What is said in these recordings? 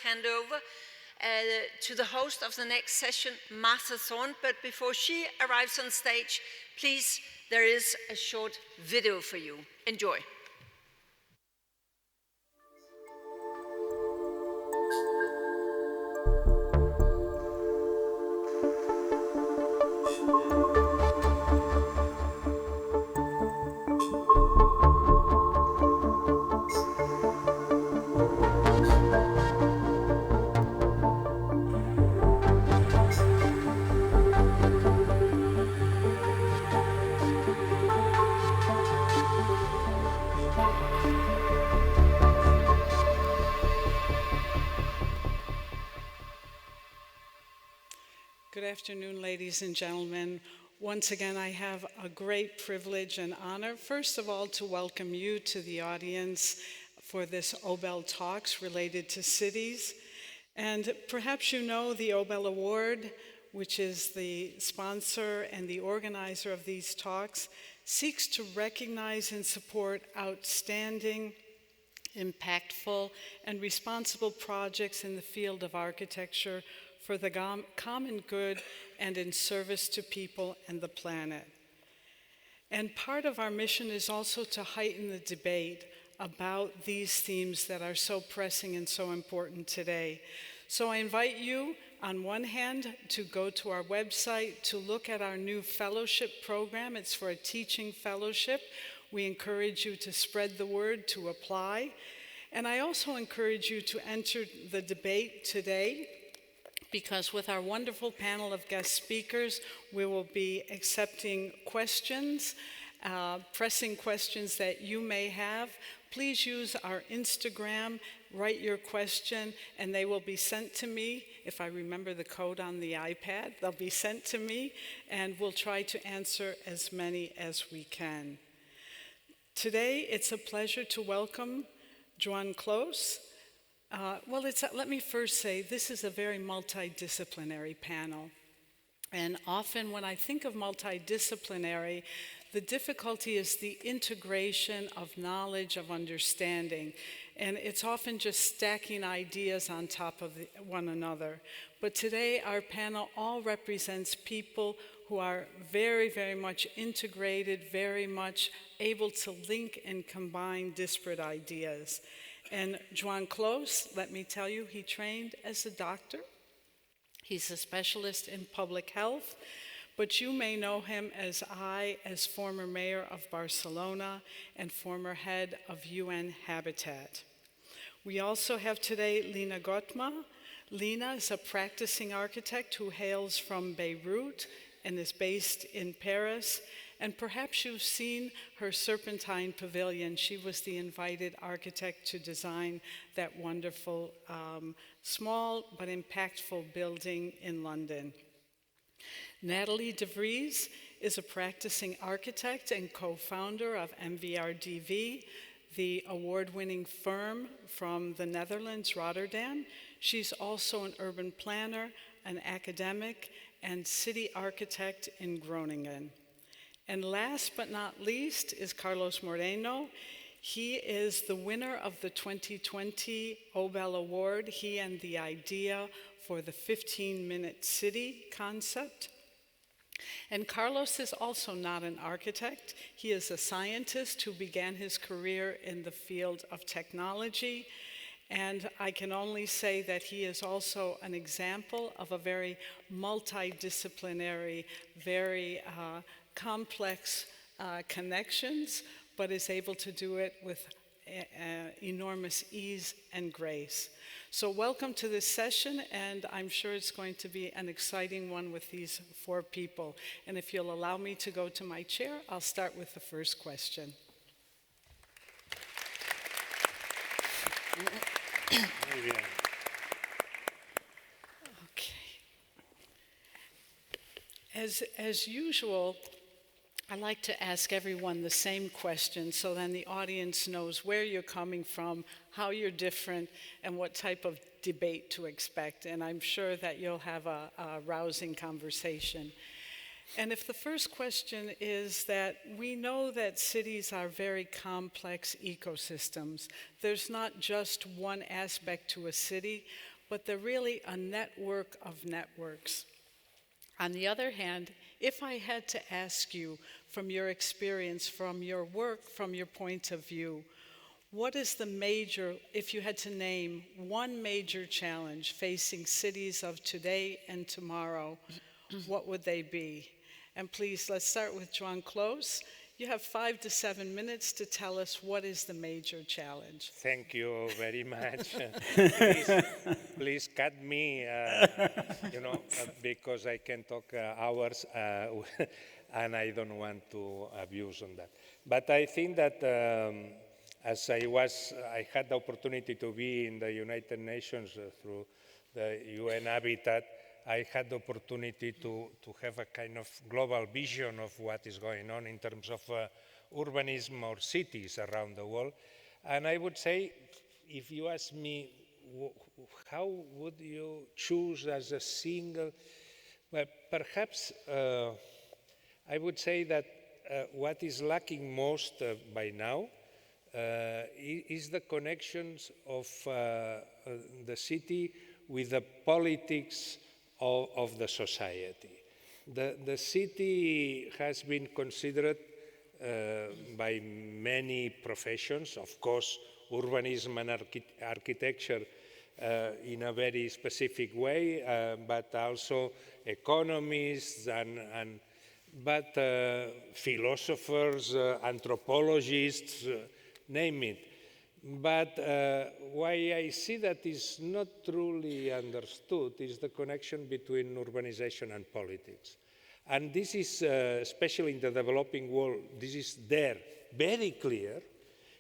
hand over to the host of the next session, Martha Thorne. But before she arrives on stage, please, there is a short video for you. Enjoy. Good afternoon, ladies and gentlemen. Once again, I have a great privilege and honor, first of all, to welcome you to the audience for this Obel Talks related to cities. And perhaps you know the Obel Award, which is the sponsor and the organizer of these talks, seeks to recognize and support outstanding, impactful, and responsible projects in the field of architecture for the common good and in service to people and the planet. And part of our mission is also to heighten the debate about these themes that are so pressing and so important today. So I invite you, on one hand, to go to our website to look at our new fellowship program. It's for a teaching fellowship. We encourage you to spread the word, to apply. And I also encourage you to enter the debate today, because with our wonderful panel of guest speakers, we will be accepting questions, pressing questions that you may have. Please use our Instagram, write your question, and they will be sent to me. If I remember the code on the iPad, they'll be sent to me, and we'll try to answer as many as we can. Today, it's a pleasure to welcome Joan Clos. Let me first say, this is a very multidisciplinary panel. And often when I think of multidisciplinary, the difficulty is the integration of knowledge, of understanding. And it's often just stacking ideas on top of one another. But today, our panel all represents people who are very, very much integrated, very much able to link and combine disparate ideas. And Joan Clos, let me tell you, he trained as a doctor. He's a specialist in public health, but you may know him as former mayor of Barcelona and former head of UN Habitat. We also have today Lina Ghotmeh. Lina is a practicing architect who hails from Beirut and is based in Paris. And perhaps you've seen her Serpentine Pavilion. She was the invited architect to design that wonderful, small but impactful building in London. Natalie de Vries is a practicing architect and co-founder of MVRDV, the award-winning firm from the Netherlands, Rotterdam. She's also an urban planner, an academic, and city architect in Groningen. And last but not least is Carlos Moreno. He is the winner of the 2020 Obel Award, he and the idea for the 15-minute city concept. And Carlos is also not an architect. He is a scientist who began his career in the field of technology. And I can only say that he is also an example of a very multidisciplinary, very complex connections, but is able to do it with enormous ease and grace. So welcome to this session, and I'm sure it's going to be an exciting one with these four people. And if you'll allow me to go to my chair, I'll start with the first question. Okay. As usual, I like to ask everyone the same question so then the audience knows where you're coming from, how you're different, and what type of debate to expect. And I'm sure that you'll have a rousing conversation. And if the first question is that we know that cities are very complex ecosystems. There's not just one aspect to a city, but they're really a network of networks. On the other hand, if I had to ask you from your experience, from your work, from your point of view, what is the major, if you had to name one major challenge facing cities of today and tomorrow, what would they be? And please, let's start with Joan Clos. You have 5 to 7 minutes to tell us what is the major challenge. Thank you very much. Please cut me, because I can talk hours, and I don't want to abuse on that. But I think that as I had the opportunity to be in the United Nations through the UN Habitat, I had the opportunity to have a kind of global vision of what is going on in terms of urbanism or cities around the world. And I would say, if you ask me, how would you choose as a single, well, perhaps I would say that what is lacking most by now is the connections of the city with the politics of the society. The city has been considered by many professions, of course, urbanism and architecture in a very specific way, but also economists but philosophers, anthropologists, name it. But why I see that is not truly understood is the connection between urbanization and politics. And this is, especially in the developing world, this is there, very clear.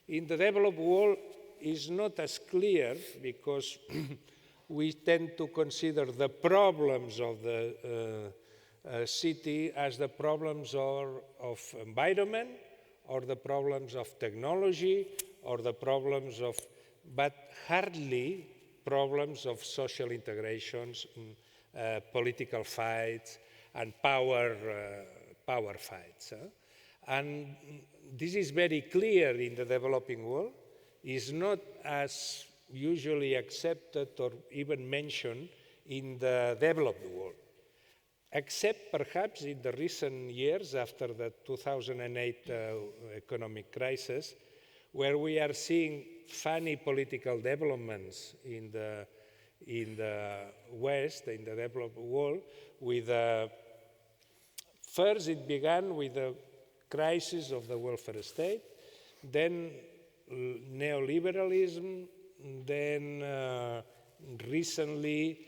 In the developed world, is not as clear because we tend to consider the problems of the city as the problems of environment, or the problems of technology, or the problems of, but hardly problems of social integrations, political fights, and power fights. And this is very clear in the developing world. Is not as usually accepted or even mentioned in the developed world, except perhaps in the recent years after the 2008 economic crisis, where we are seeing funny political developments in the West, in the developed world, with first it began with the crisis of the welfare state, then neoliberalism, then recently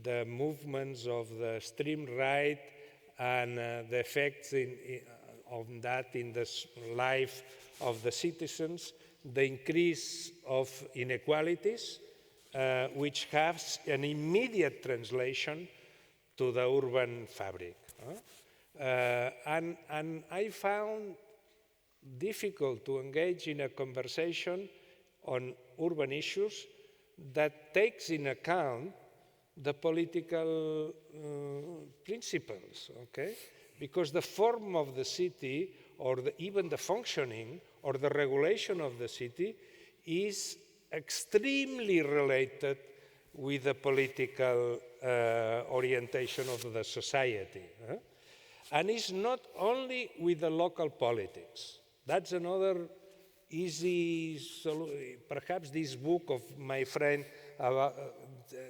the movements of the extreme right and the effects of that in the life of the citizens, the increase of inequalities, which has an immediate translation to the urban fabric. And I found difficult to engage in a conversation on urban issues that takes in account the political principles, okay? Because the form of the city, or even the functioning or the regulation of the city is extremely related with the political orientation of the society. And it's not only with the local politics. That's another easy solution. Perhaps this book of my friend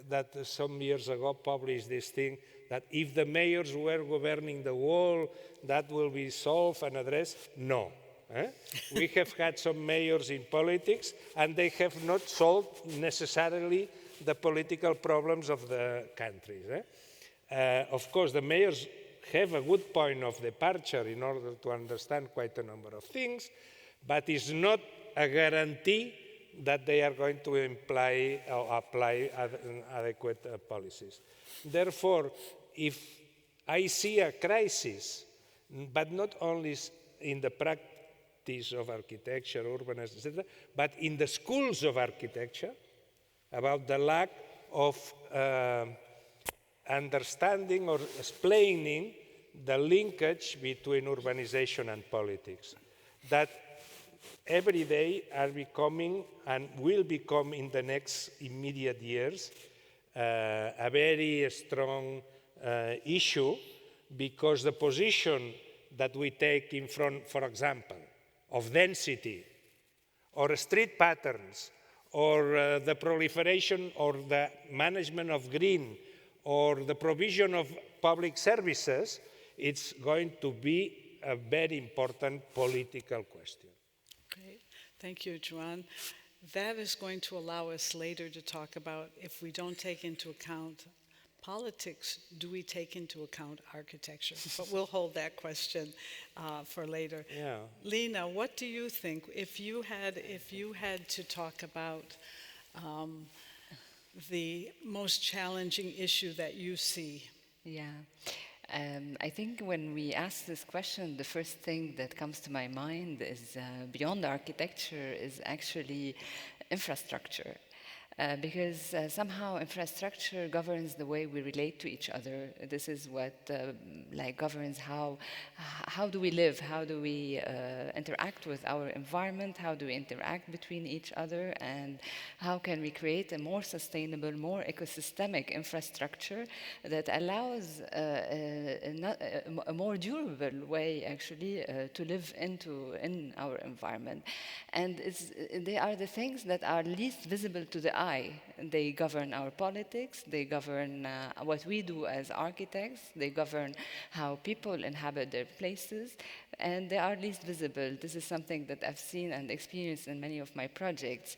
that some years ago published this thing, that if the mayors were governing the world, that will be solved and addressed. No. We have had some mayors in politics, and they have not solved necessarily the political problems of the countries. Of course, the mayors have a good point of departure in order to understand quite a number of things, but it's not a guarantee that they are going to apply adequate policies. Therefore, if I see a crisis, but not only in the practice of architecture, urbanism, etc., but in the schools of architecture, about the lack of understanding or explaining the linkage between urbanization and politics, that every day are becoming and will become in the next immediate years a very strong issue, because the position that we take in front, for example, of density, or street patterns, or the proliferation or the management of green, or the provision of public services, it's going to be a very important political question. Great. Thank you, Joan. That is going to allow us later to talk about, if we don't take into account politics, do we take into account architecture? But we'll hold that question for later. Yeah. Lina, what do you think if you had to talk about the most challenging issue that you see? Yeah. I think when we ask this question, the first thing that comes to my mind is beyond architecture is actually infrastructure. Because somehow infrastructure governs the way we relate to each other. This is what governs how do we live, how do we interact with our environment, how do we interact between each other, and how can we create a more sustainable, more ecosystemic infrastructure that allows a more durable way actually to live in our environment. And they are the things that are least visible to the eye. They govern our politics, they govern what we do as architects, they govern how people inhabit their places, and they are least visible. This is something that I've seen and experienced in many of my projects.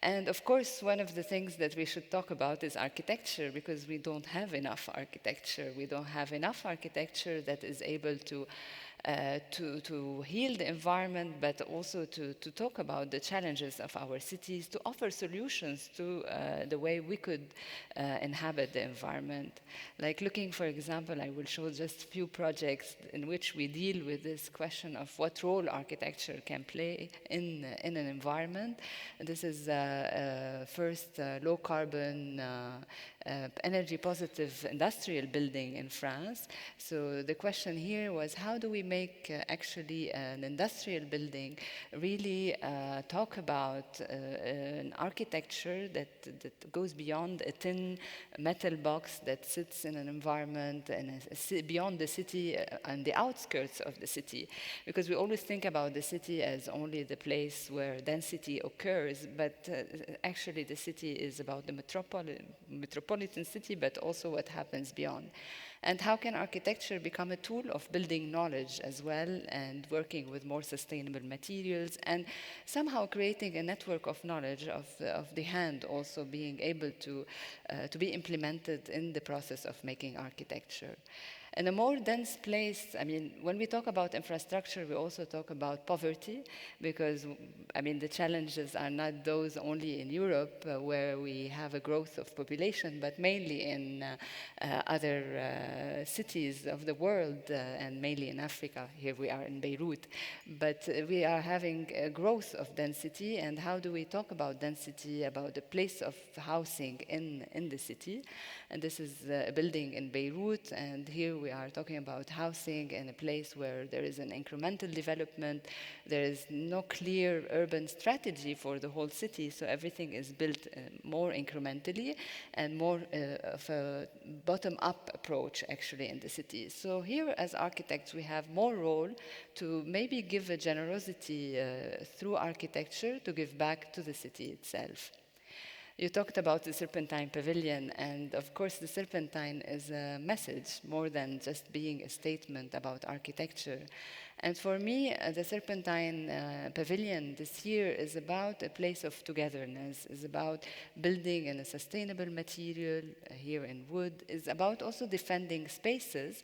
And of course, one of the things that we should talk about is architecture, because we don't have enough architecture. We don't have enough architecture that is able to heal the environment, but also to talk about the challenges of our cities, to offer solutions to the way we could inhabit the environment. Like looking, for example, I will show just a few projects in which we deal with this question of what role architecture can play in an environment. This is first low carbon energy positive industrial building in France. So the question here was, how do we make actually an industrial building really talk about an architecture that goes beyond a thin metal box that sits in an environment and beyond the city and the outskirts of the city? Because we always think about the city as only the place where density occurs, but actually the city is about the metropolitan city, but also what happens beyond. And how can architecture become a tool of building knowledge as well, and working with more sustainable materials, and somehow creating a network of knowledge of the hand also being able to be implemented in the process of making architecture. In a more dense place, I mean, when we talk about infrastructure, we also talk about poverty, because, I mean, the challenges are not those only in Europe, where we have a growth of population, but mainly in other cities of the world, and mainly in Africa. Here we are in Beirut. But we are having a growth of density, and how do we talk about density, about the place of housing in the city? And this is a building in Beirut, and here we are talking about housing in a place where there is an incremental development. There is no clear urban strategy for the whole city, so everything is built more incrementally and more of a bottom-up approach actually in the city. So here as architects we have more role to maybe give a generosity through architecture to give back to the city itself. You talked about the Serpentine Pavilion, and of course the Serpentine is a message more than just being a statement about architecture. And for me, the Serpentine Pavilion this year is about a place of togetherness, is about building in a sustainable material here in wood, is about also defending spaces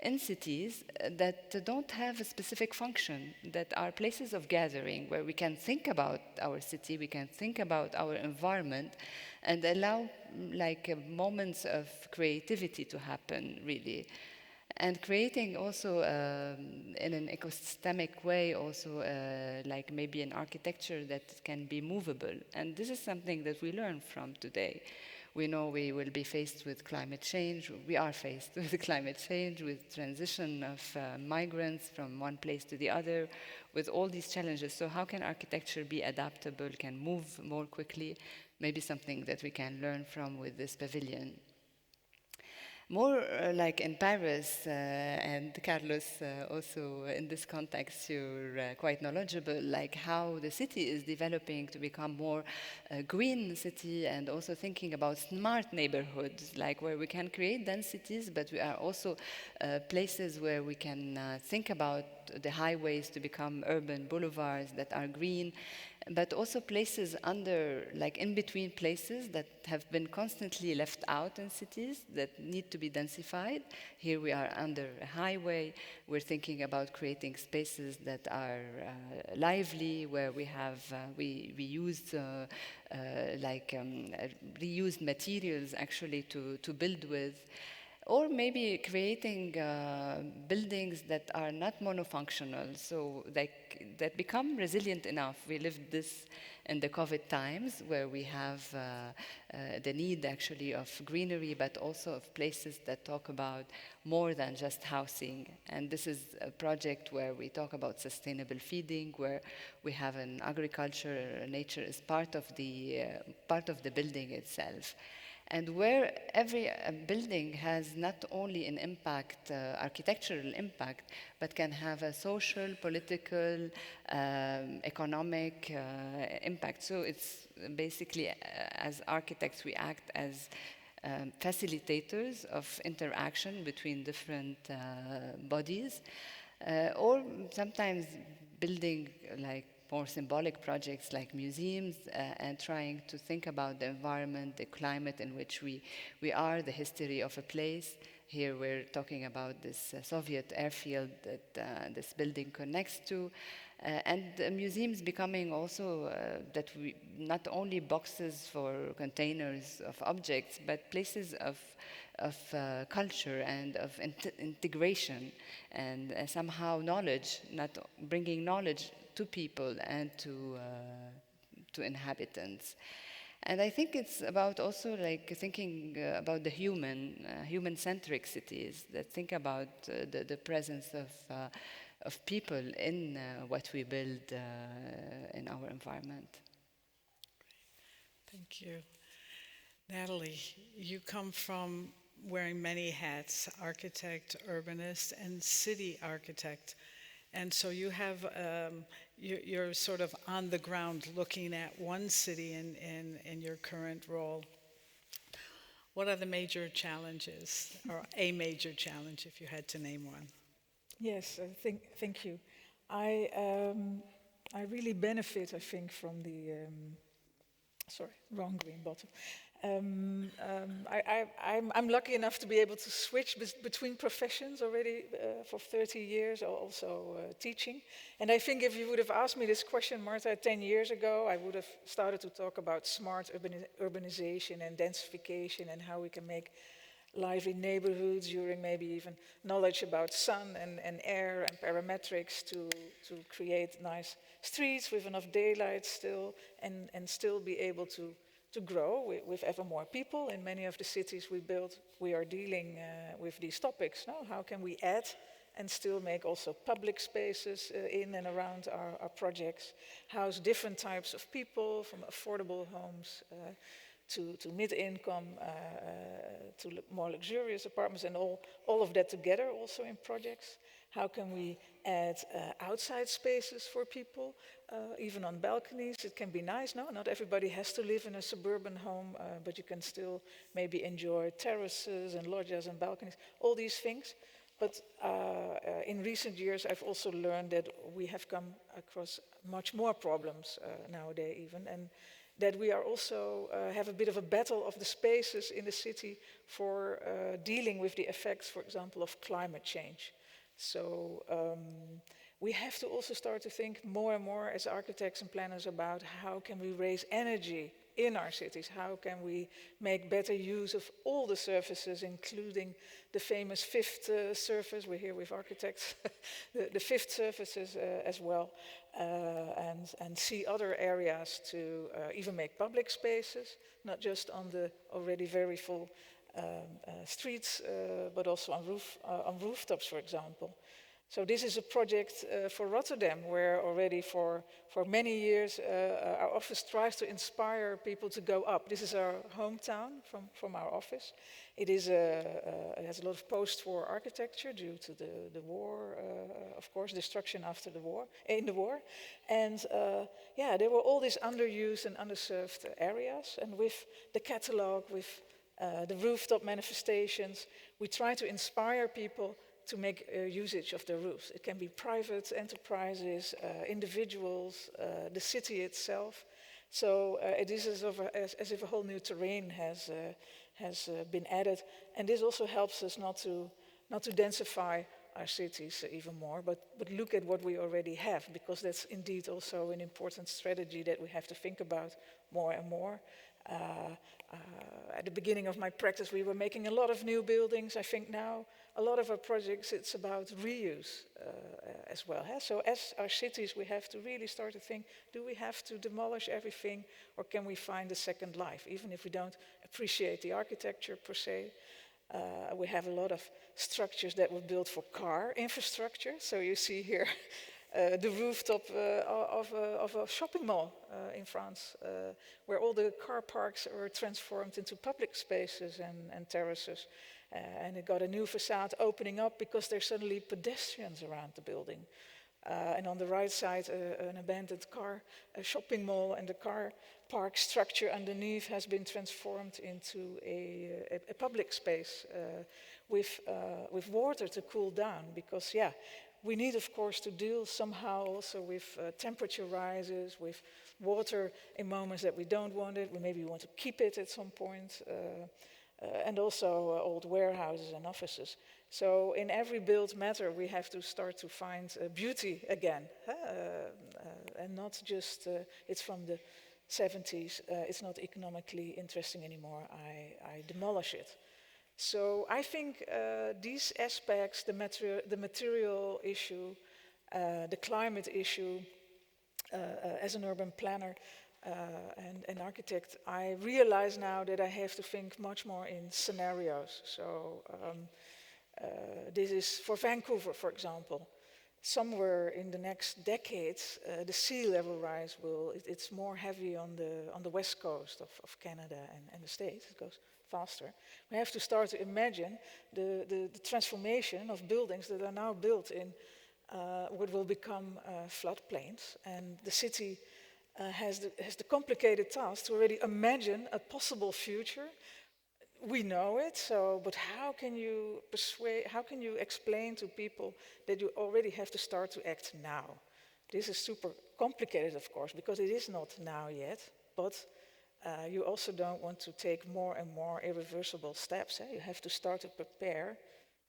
in cities that don't have a specific function, that are places of gathering where we can think about our city, we can think about our environment, and allow moments of creativity to happen, really. And creating also in an ecosystemic way also like maybe an architecture that can be movable. And this is something that we learn from today. We know we will be faced with climate change. We are faced with climate change, with transition of migrants from one place to the other, with all these challenges. So how can architecture be adaptable, can move more quickly maybe something that we can learn from with this pavilion. More like in Paris, and Carlos, also in this context, you're quite knowledgeable, like how the city is developing to become more green city, and also thinking about smart neighborhoods, like where we can create densities, but we are also places where we can think about the highways to become urban boulevards that are green, but also places under, like in between places that have been constantly left out in cities that need to be densified. Here we are under a highway. We're thinking about creating spaces that are lively, where we have, we use reused materials actually to build with. Or maybe creating buildings that are not monofunctional, so that become resilient enough. We lived this in the COVID times, where we have the need actually of greenery, but also of places that talk about more than just housing. And this is a project where we talk about sustainable feeding, where we have an agriculture, nature is part of the building itself. And where every building has not only an impact, architectural impact, but can have a social, political, economic impact. So it's basically, as architects, we act as facilitators of interaction between different bodies, or sometimes building like more symbolic projects like museums, and trying to think about the environment, the climate in which we are, the history of a place. Here we're talking about this Soviet airfield that this building connects to. And museums becoming also that we not only boxes for containers of objects, but places of culture and of integration, and somehow knowledge, not bringing knowledge to people and to inhabitants. And I think it's about also like thinking about the human-centric cities that think about the presence of people in what we build in our environment. Thank you. Natalie, you come from wearing many hats: architect, urbanist, and city architect. And so you have, you're sort of on the ground looking at one city in your current role. What are the major challenges, or a major challenge if you had to name one? Yes, thank you. I really benefit, I think, from the, sorry, wrong green bottle. I'm lucky enough to be able to switch between professions already for 30 years, also teaching. And I think if you would have asked me this question, Martha, 10 years ago, I would have started to talk about smart urbanization and densification and how we can make lively neighborhoods using maybe even knowledge about sun and air and parametrics to create nice streets with enough daylight still, and still be able to grow with ever more people. In many of the cities we build, we are dealing with these topics. No? How can we add and still make also public spaces in and around our projects, house different types of people, from affordable homes to mid-income, to more luxurious apartments, and all of that together also in projects. How can we add outside spaces for people, even on balconies? It can be nice, no? Not everybody has to live in a suburban home, but you can still maybe enjoy terraces and loggias and balconies, all these things. But in recent years, I've also learned that we have come across much more problems nowadays even, and that we are also have a bit of a battle of the spaces in the city for dealing with the effects, for example, of climate change. So we have to also start to think more and more as architects and planners about how can we raise energy in our cities, how can we make better use of all the surfaces, including the famous fifth surface. We're here with architects, the fifth surfaces as well, and see other areas to even make public spaces, not just on the already very full streets, but also on rooftops, for example. So this is a project for Rotterdam, where already for many years our office tries to inspire people to go up. This is our hometown from our office. It has a lot of post-war architecture due to the war, of course, destruction after the war, in the war. And there were all these underused and underserved areas. And with the catalog, with the rooftop manifestations, we try to inspire people to make usage of their roofs. It can be private enterprises, individuals, the city itself. So it is as if a whole new terrain has been added, and this also helps us not to densify our cities even more, but look at what we already have, because that's indeed also an important strategy that we have to think about more and more. At the beginning of my practice, we were making a lot of new buildings. I think now a lot of our projects, it's about reuse as well. So as our cities, we have to really start to think, do we have to demolish everything, or can we find a second life? Even if we don't appreciate the architecture per se, we have a lot of structures that were built for car infrastructure. So you see here the rooftop of a shopping mall in France, where all the car parks were transformed into public spaces and terraces. And it got a new facade opening up because there's suddenly pedestrians around the building. And on the right side, an abandoned a shopping mall, and the car park structure underneath has been transformed into a public space with water to cool down. Because, we need, of course, to deal somehow also with temperature rises, with water in moments that we don't want it. We maybe want to keep it at some point. And also old warehouses and offices. So in every built matter, we have to start to find beauty again. And not just, it's from the 70s, it's not economically interesting anymore, I demolish it. So I think these aspects, the material issue, the climate issue, as an urban planner, and an architect, I realize now that I have to think much more in scenarios. So this is for Vancouver, for example. Somewhere in the next decades, the sea level rise it's more heavy on the west coast of Canada and the States. It goes faster. We have to start to imagine the transformation of buildings that are now built in what will become floodplains, and the city has the complicated task to already imagine a possible future. We know it, but how can you explain to people that you already have to start to act now? This is super complicated, of course, because it is not now yet, but you also don't want to take more and more irreversible steps. You have to start to prepare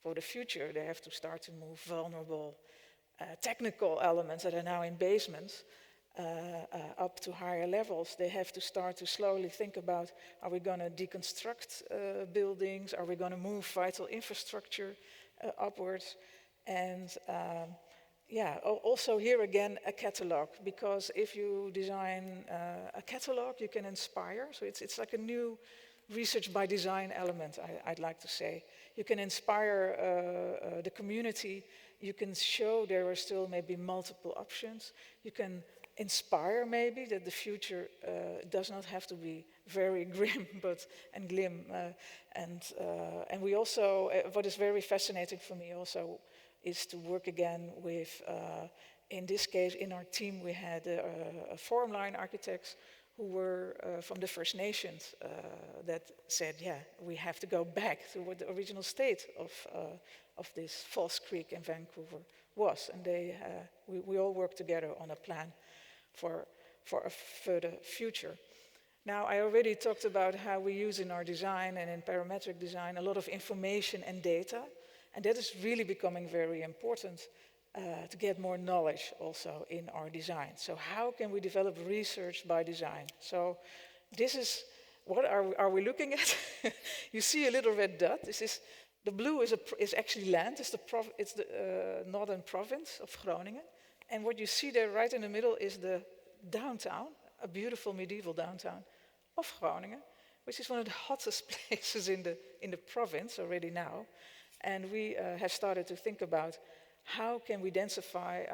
for the future. They have to start to move vulnerable technical elements that are now in basements up to higher levels. They have to start to slowly think about, are we going to deconstruct buildings? Are we going to move vital infrastructure upwards? And also here again, a catalog, because if you design a catalog, you can inspire. So it's like a new research by design element, I'd like to say. You can inspire the community. You can show there are still maybe multiple options. You can inspire maybe that the future does not have to be very grim and glim. And we also, what is very fascinating for me also is to work again with, in this case, in our team we had a forum line architects who were from the First Nations that said, we have to go back to what the original state of this False Creek in Vancouver was. And we all worked together on a plan for a further future. Now, I already talked about how we use in our design and in parametric design a lot of information and data, and that is really becoming very important to get more knowledge also in our design. So how can we develop research by design? So this is, what are we looking at? You see a little red dot. The blue is actually land. It's the northern province of Groningen. And what you see there right in the middle is the downtown, a beautiful medieval downtown of Groningen, which is one of the hottest places in the province already now. And we have started to think about how can we densify,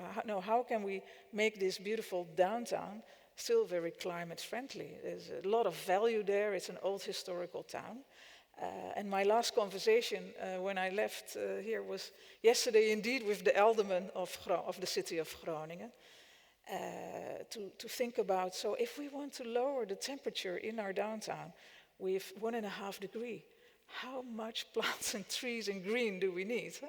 how can we make this beautiful downtown still very climate friendly? There's a lot of value there. It's an old historical town. And my last conversation when I left here was yesterday indeed with the alderman of the city of Groningen. To think about, so if we want to lower the temperature in our downtown with 1.5 degrees, how much plants and trees and green do we need? Huh?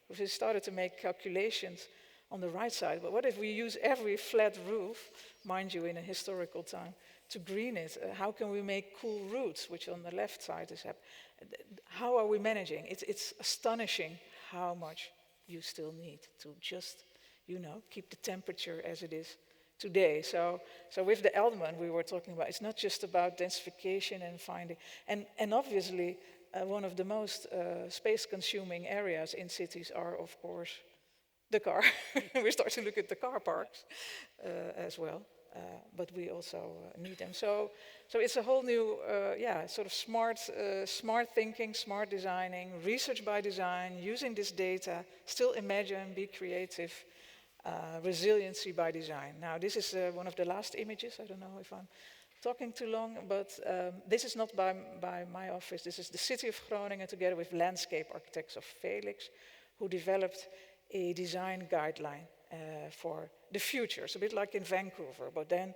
We started to make calculations on the right side, but what if we use every flat roof, mind you, in a historical time, to green it? How can we make cool roofs, which on the left side is happening? How are we managing? It's astonishing how much you still need to just, keep the temperature as it is today. So with the alderman we were talking about, it's not just about densification and finding, and obviously one of the most space-consuming areas in cities are, of course, the car. We start to look at the car parks as well, but we also need them. So it's a whole new, sort of smart thinking, smart designing, research by design, using this data, still imagine, be creative, resiliency by design. Now, this is one of the last images. I don't know if I'm talking too long, but this is not by my office. This is the city of Groningen together with landscape architects of Felix, who developed a design guideline for the future. It's a bit like in Vancouver, but then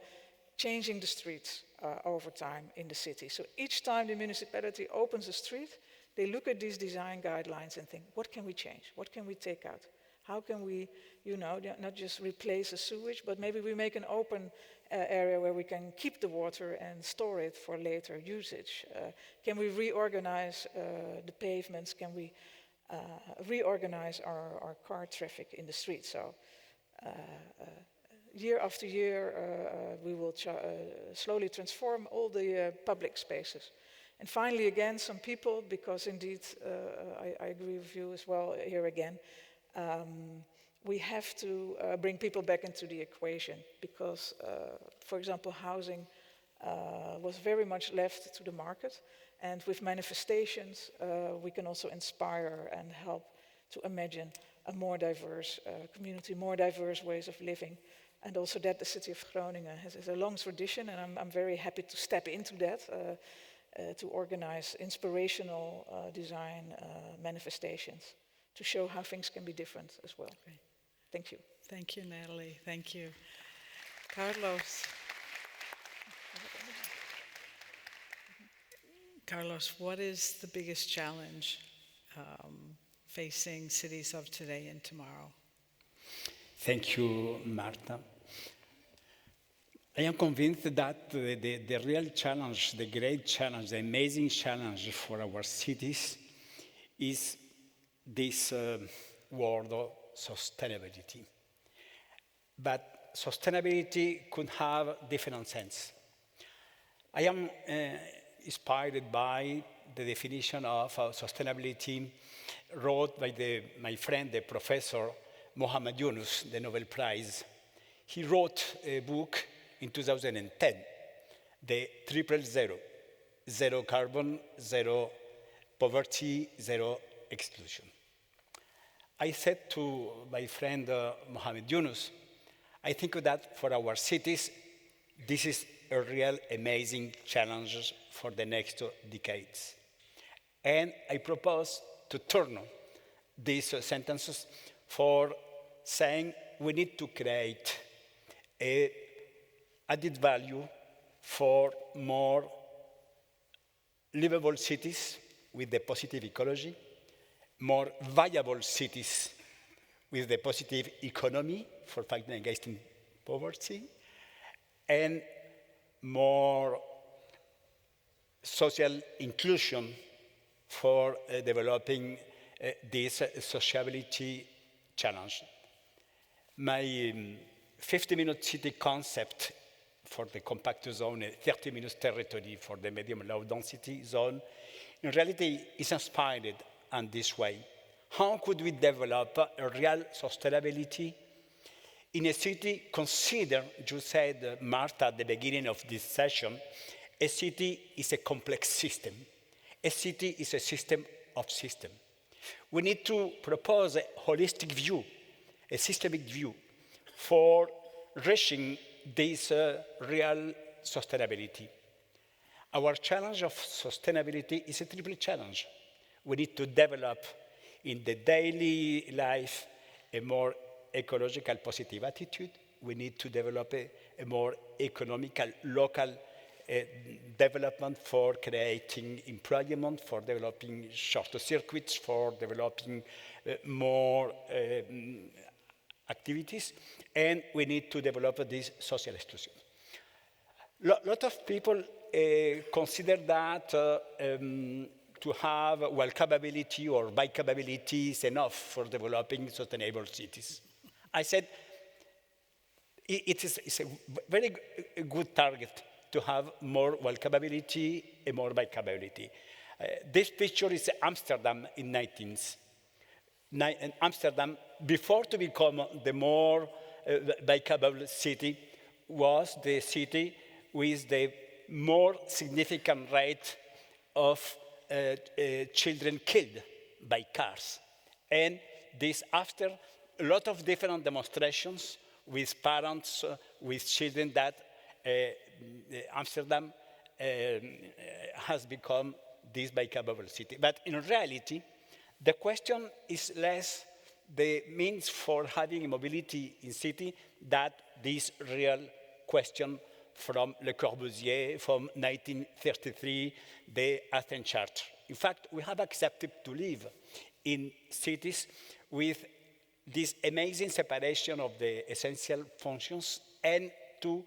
changing the streets over time in the city. So each time the municipality opens a street, they look at these design guidelines and think, what can we change? What can we take out? How can we, not just replace a sewage, but maybe we make an open area where we can keep the water and store it for later usage? Can we reorganize the pavements? Can we reorganize our car traffic in the street? So year after year, we will slowly transform all the public spaces. And finally, again, some people, because indeed, I agree with you as well here again, we have to bring people back into the equation because, for example, housing was very much left to the market. And with manifestations, we can also inspire and help to imagine a more diverse community, more diverse ways of living. And also that the city of Groningen has a long tradition, and I'm very happy to step into that, to organize inspirational design manifestations, to show how things can be different as well. Great. Thank you. Thank you, Natalie. Thank you. Carlos. Carlos, what is the biggest challenge facing cities of today and tomorrow? Thank you, Marta. I am convinced that the real challenge, the great challenge, the amazing challenge for our cities is this word of sustainability. But sustainability could have different sense. I am inspired by the definition of sustainability wrote by my friend, the professor Muhammad Yunus, the Nobel Prize. He wrote a book in 2010, the 000, zero carbon, zero poverty, zero exclusion. I said to my friend Muhammad Yunus, I think that for our cities, this is a real amazing challenge for the next decades. And I propose to turn these sentences for saying we need to create a added value for more livable cities with the positive ecology, more viable cities with the positive economy for fighting against poverty, and more social inclusion for developing this sociability challenge. My 50-minute city concept for the compact zone, 30-minute territory for the medium low density zone, in reality is inspired in this way. How could we develop a real sustainability in a city consider, you said, Marta, at the beginning of this session, a city is a complex system. A city is a system of systems. We need to propose a holistic view a systemic view for reaching this real sustainability. Our challenge of sustainability is a triple challenge. We need to develop in the daily life a more ecological positive attitude. We need to develop a more economical, local development for creating employment, for developing shorter circuits, for developing more activities, and we need to develop this social exclusion. Lot of people consider that to have well-capability or by-capability is enough for developing sustainable cities. I said it's a very good target to have more well-capability and more by-capability. This picture is Amsterdam in 19th. Amsterdam, before to become the more by-capable city, was the city with the more significant rate of children killed by cars. And this after a lot of different demonstrations with parents, with children, that Amsterdam has become this by-capable city. But in reality, the question is less the means for having mobility in city that this real question from Le Corbusier from 1933, the Athens Charter. In fact, we have accepted to live in cities with this amazing separation of the essential functions and to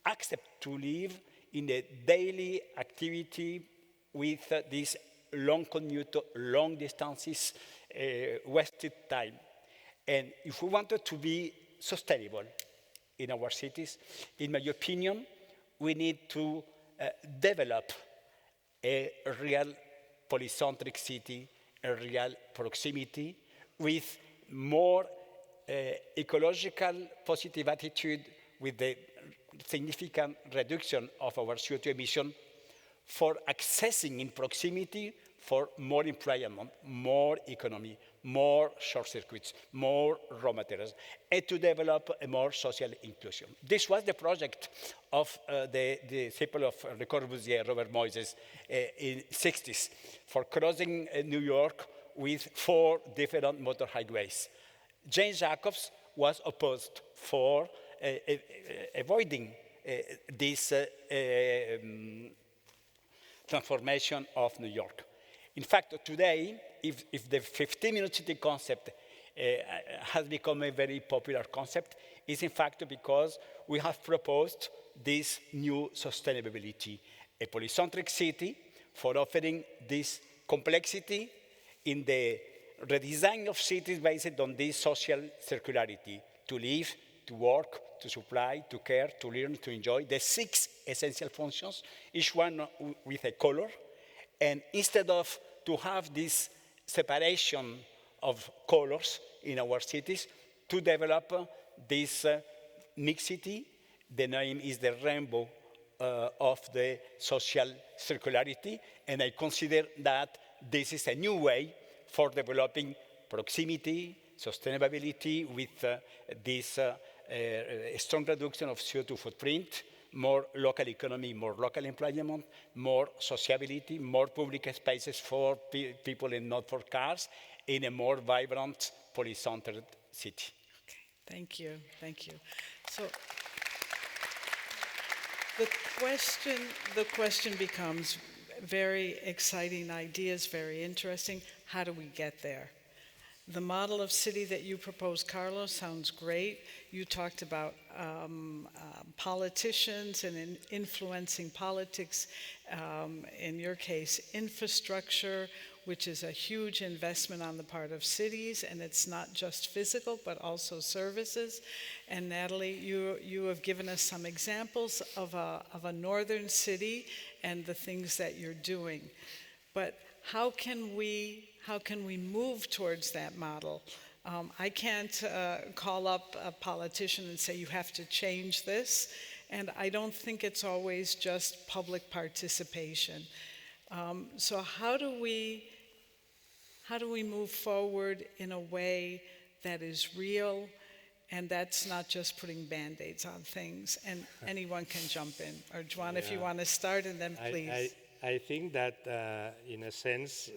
accept to live in a daily activity with this long commute, long distances, wasted time. And if we wanted to be sustainable in our cities, in my opinion, we need to develop a real polycentric city, a real proximity with more ecological positive attitude, with the significant reduction of our CO2 emission, for accessing in proximity for more employment, more economy, more short circuits, more raw materials, and to develop a more social inclusion. This was the project of the disciple of Le Corbusier, Robert Moyses, in the 60s, for crossing New York with 4 different motor highways. James Jacobs was opposed for avoiding this transformation of New York. In fact, today, if the 15-minute city concept has become a very popular concept, is in fact because we have proposed this new sustainability, a polycentric city for offering this complexity in the redesign of cities based on this social circularity, to live, to work, to supply, to care, to learn, to enjoy, the 6 essential functions, each one with a color. And instead of to have this separation of colors in our cities, to develop this mixity, the name is the rainbow of the social circularity, and I consider that this is a new way for developing proximity, sustainability with this strong reduction of CO2 footprint, more local economy, more local employment, more sociability, more public spaces for people and not for cars, in a more vibrant, polycentered city. Okay, thank you, thank you. So the question becomes very exciting ideas, very interesting. How do we get there? The model of city that you proposed, Carlos, sounds great. You talked about politicians and influencing politics. In your case, infrastructure, which is a huge investment on the part of cities, and it's not just physical, but also services. And Natalie, you have given us some examples of a northern city and the things that you're doing. But how can we move towards that model? I can't call up a politician and say you have to change this, and I don't think it's always just public participation. So how do we move forward in a way that is real And that's not just putting Band-Aids on things, and anyone can jump in. Or Joan, if you want to start, and then please. I think that, in a sense,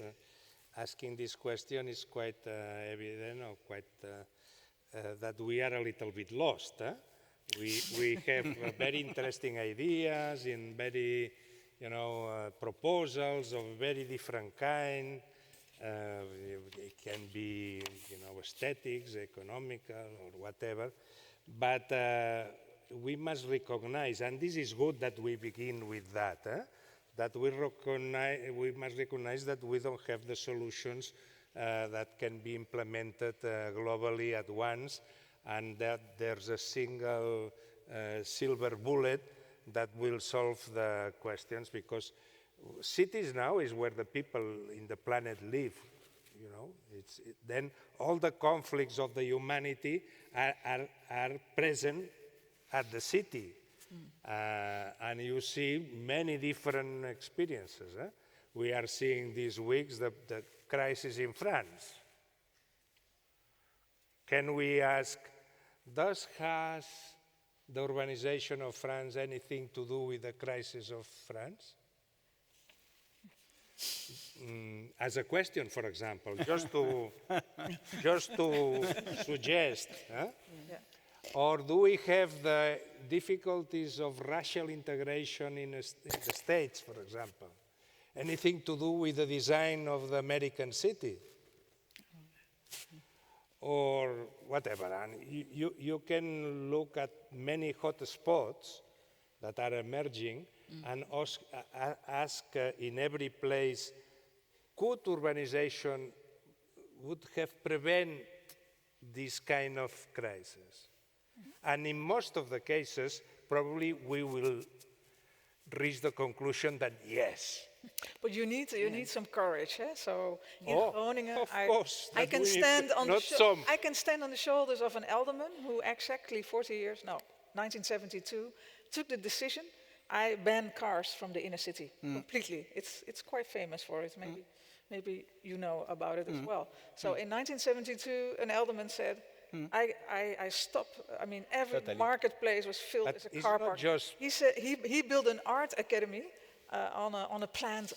asking this question is quite evident, or quite that we are a little bit lost. We have very interesting ideas in very, proposals of very different kind. It can be, aesthetics, economical, or whatever. But we must recognize, and this is good that we begin with that, that we must recognize that we don't have the solutions that can be implemented globally at once, and that there's a single silver bullet that will solve the questions, because cities now is where the people in the planet live. Then all the conflicts of the humanity are present at the city. And you see many different experiences. We are seeing these weeks the crisis in France. Can we ask, has the urbanization of France anything to do with the crisis of France? As a question, for example, just to suggest. Or do we have the difficulties of racial integration in the States, for example? Anything to do with the design of the American city? Or whatever. And you can look at many hot spots that are emerging and ask in every place, could urbanization would have prevented this kind of crisis? And in most of the cases, probably we will reach the conclusion that yes. But you need some courage, eh? So in Groningen, I can stand on the shoulders of an alderman who exactly 40 years, no, 1972, took the decision. I ban cars from the inner city completely. It's quite famous for it. Maybe you know about it as well. So in 1972, an alderman said, I stop. I mean, every marketplace was filled as a car park. He said he built an art academy on a planned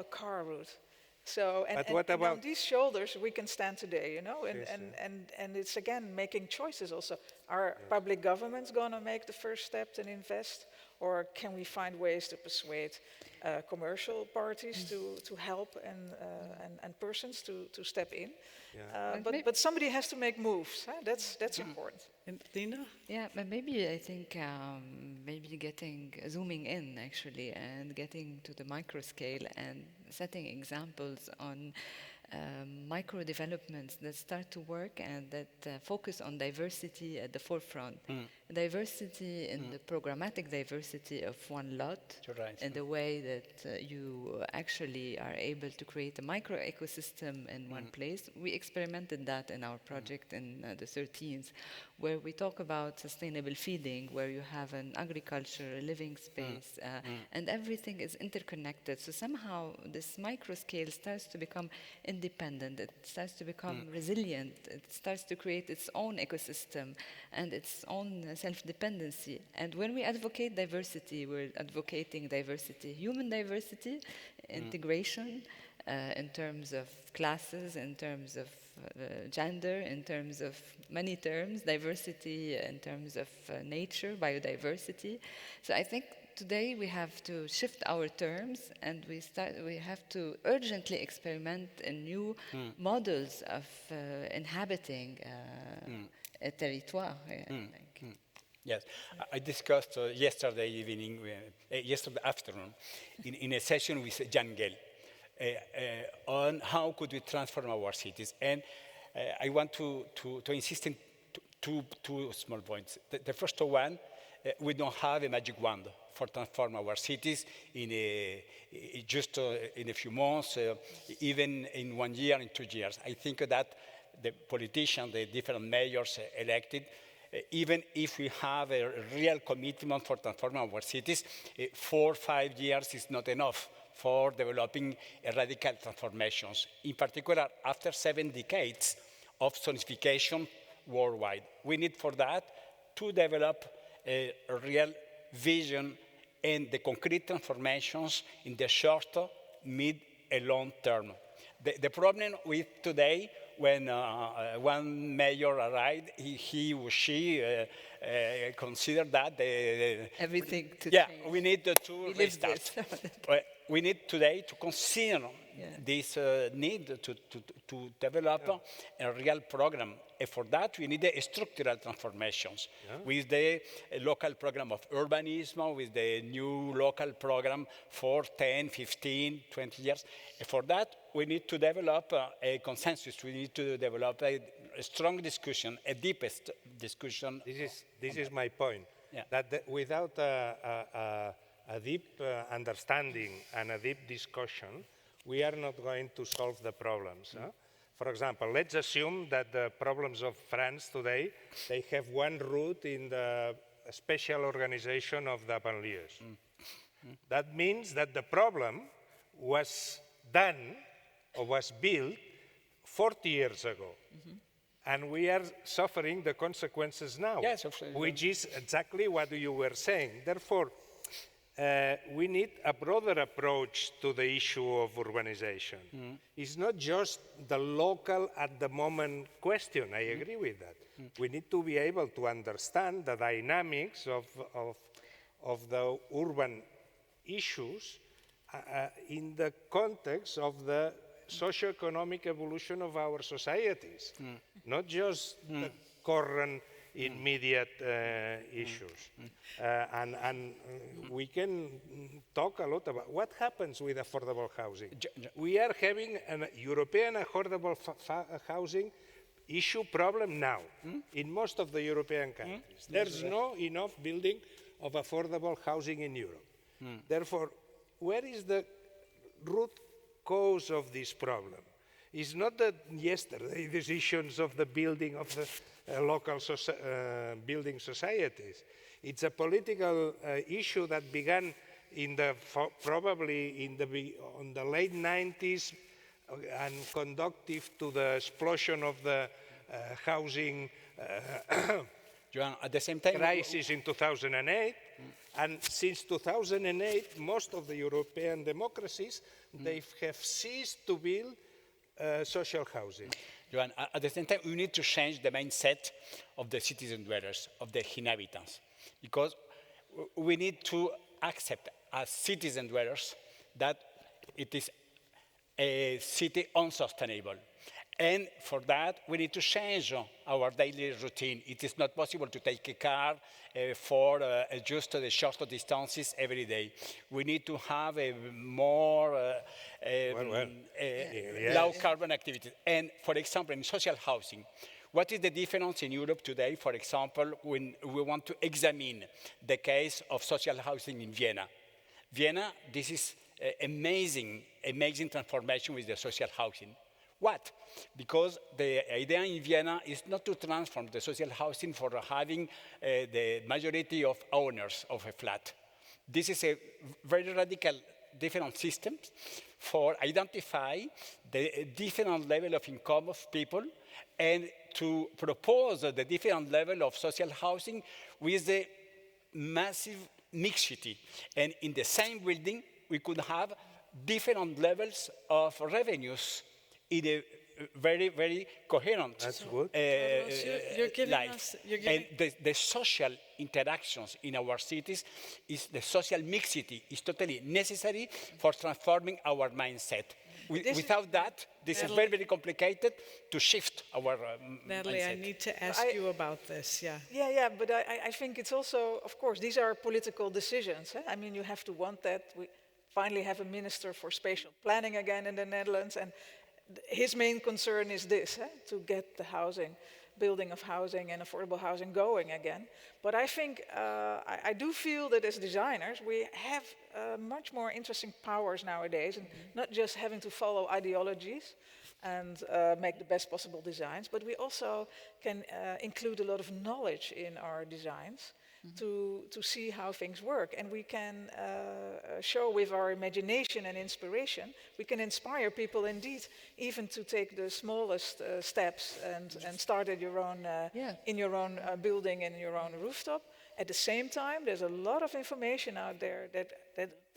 car route. So and on these shoulders we can stand today, and it's again making choices also. Are public governments going to make the first step and invest, or can we find ways to persuade commercial parties to help and persons to step in? But somebody has to make moves. Huh? That's important. And Lina? Yeah, but maybe I think zooming in actually and getting to the micro scale and setting examples on micro developments that start to work and that focus on diversity at the forefront. Diversity in the programmatic diversity of one lot, in the way that you actually are able to create a micro ecosystem in one place. We experimented that in our project in the 13th, where we talk about sustainable feeding, where you have an agriculture, a living space, and everything is interconnected. So somehow this micro scale starts to become independent, it starts to become resilient, it starts to create its own ecosystem and its own self-dependency. And when we advocate diversity, we're advocating diversity, human diversity, integration in terms of classes, in terms of gender, in terms of many terms, diversity in terms of nature, biodiversity. So I think today we have to shift our terms and we have to urgently experiment in new models of inhabiting a territoire. Yes, I discussed yesterday afternoon in a session with Jan Gell on how could we transform our cities. And I want to insist on two small points. The first one, we don't have a magic wand for transform our cities in just in a few months, even in 1 year, in 2 years. I think that the politicians, the different mayors elected, even if we have a real commitment for transforming our cities, 4 or 5 years is not enough for developing radical transformations. In particular, after 7 decades of zonification worldwide. We need for that to develop a real vision and the concrete transformations in the short, mid, and long term. The problem with today, when one mayor arrived, he or she considered that Everything to yeah, change. we need to We live restart. this. We need today to consider this need to develop a real program. And for that, we need structural transformations with the local program of urbanism, with the new local program for 10, 15, 20 years. And for that, we need to develop a consensus. We need to develop a strong discussion, a deepest discussion. This is my point. Yeah. That without a deep understanding and a deep discussion, we are not going to solve the problems. For example, let's assume that the problems of France today, they have one root in the special organization of the banlieues. That means that the problem was done or was built 40 years ago. And we are suffering the consequences now, Yes, absolutely. which is exactly what you were saying. Therefore, we need a broader approach to the issue of urbanization. It's not just the local at the moment question. I agree with that. We need to be able to understand the dynamics of the urban issues in the context of the socioeconomic evolution of our societies, not just the current immediate issues. And we can talk a lot about what happens with affordable housing. We are having a European affordable housing issue problem now in most of the European countries. There's no enough building of affordable housing in Europe. Therefore, where is the root cause of this problem? It's not the yesterday decisions of the building of the local building societies. It's a political issue that began in the probably in the late 90s and conductive to the explosion of the housing Joan, at the same time, crisis in 2008. And since 2008, most of the European democracies, they have ceased to build social housing. Joan, at the same time, we need to change the mindset of the citizen dwellers, of the inhabitants, because we need to accept as citizen dwellers that it is a city unsustainable. And for that, we need to change our daily routine. It is not possible to take a car for just the shorter distances every day. We need to have a more low carbon activity. And for example, in social housing, what is the difference in Europe today, for example, when we want to examine the case of social housing in Vienna? Vienna, this is amazing transformation with the social housing. What? Because the idea in Vienna is not to transform the social housing for having the majority of owners of a flat. This is a very radical different system for identify the different level of income of people and to propose the different level of social housing with the massive mixity. And in the same building, we could have different levels of revenues in a very, very coherent life. And the social interactions in our cities, is the social mixity is totally necessary for transforming our mindset. Without that, this is very, very complicated to shift our Natalie, mindset. I need to ask you about this, yeah. Yeah, but I think it's also, of course, these are political decisions. I mean, you have to want that. We finally have a minister for spatial planning again in the Netherlands, and his main concern is this, to get the housing, building of housing and affordable housing going again. But I think, I do feel that as designers, we have much more interesting powers nowadays, and not just having to follow ideologies and make the best possible designs, but we also can include a lot of knowledge in our designs. to see how things work. And we can show with our imagination and inspiration, we can inspire people indeed, even to take the smallest steps and start at your own, in your own building and your own rooftop. At the same time, there's a lot of information out there that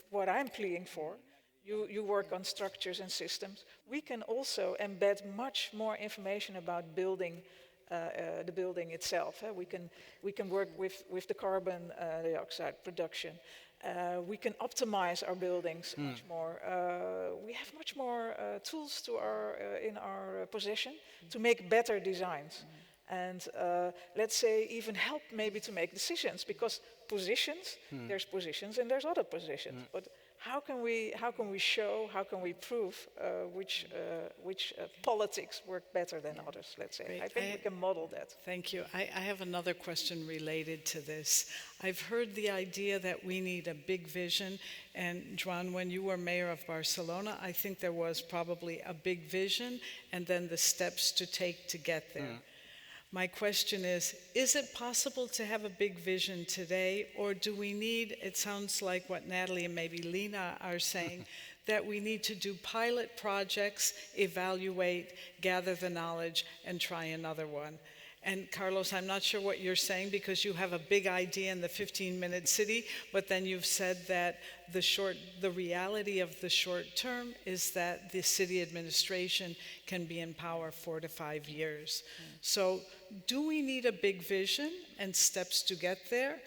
what I'm pleading for. You work on structures and systems. We can also embed much more information about building the building itself. We can work with the carbon dioxide production. We can optimize our buildings much more. We have much more tools in our possession to make better designs. And let's say even help maybe to make decisions, because positions, there's positions and there's other positions. But how can we show, how can we prove which politics work better than others, let's say. Great. I think we can model that. Thank you. I have another question related to this. I've heard the idea that we need a big vision, and Joan, when you were mayor of Barcelona, I think there was probably a big vision and then the steps to take to get there. My question is it possible to have a big vision today, or do we need, it sounds like what Natalie and maybe Lina are saying, that we need to do pilot projects, evaluate, gather the knowledge, and try another one? And Carlos, I'm not sure what you're saying, because you have a big idea in the 15-minute city, but then you've said that the reality of the short term is that the city administration can be in power 4 to 5 years. So do we need a big vision and steps to get there?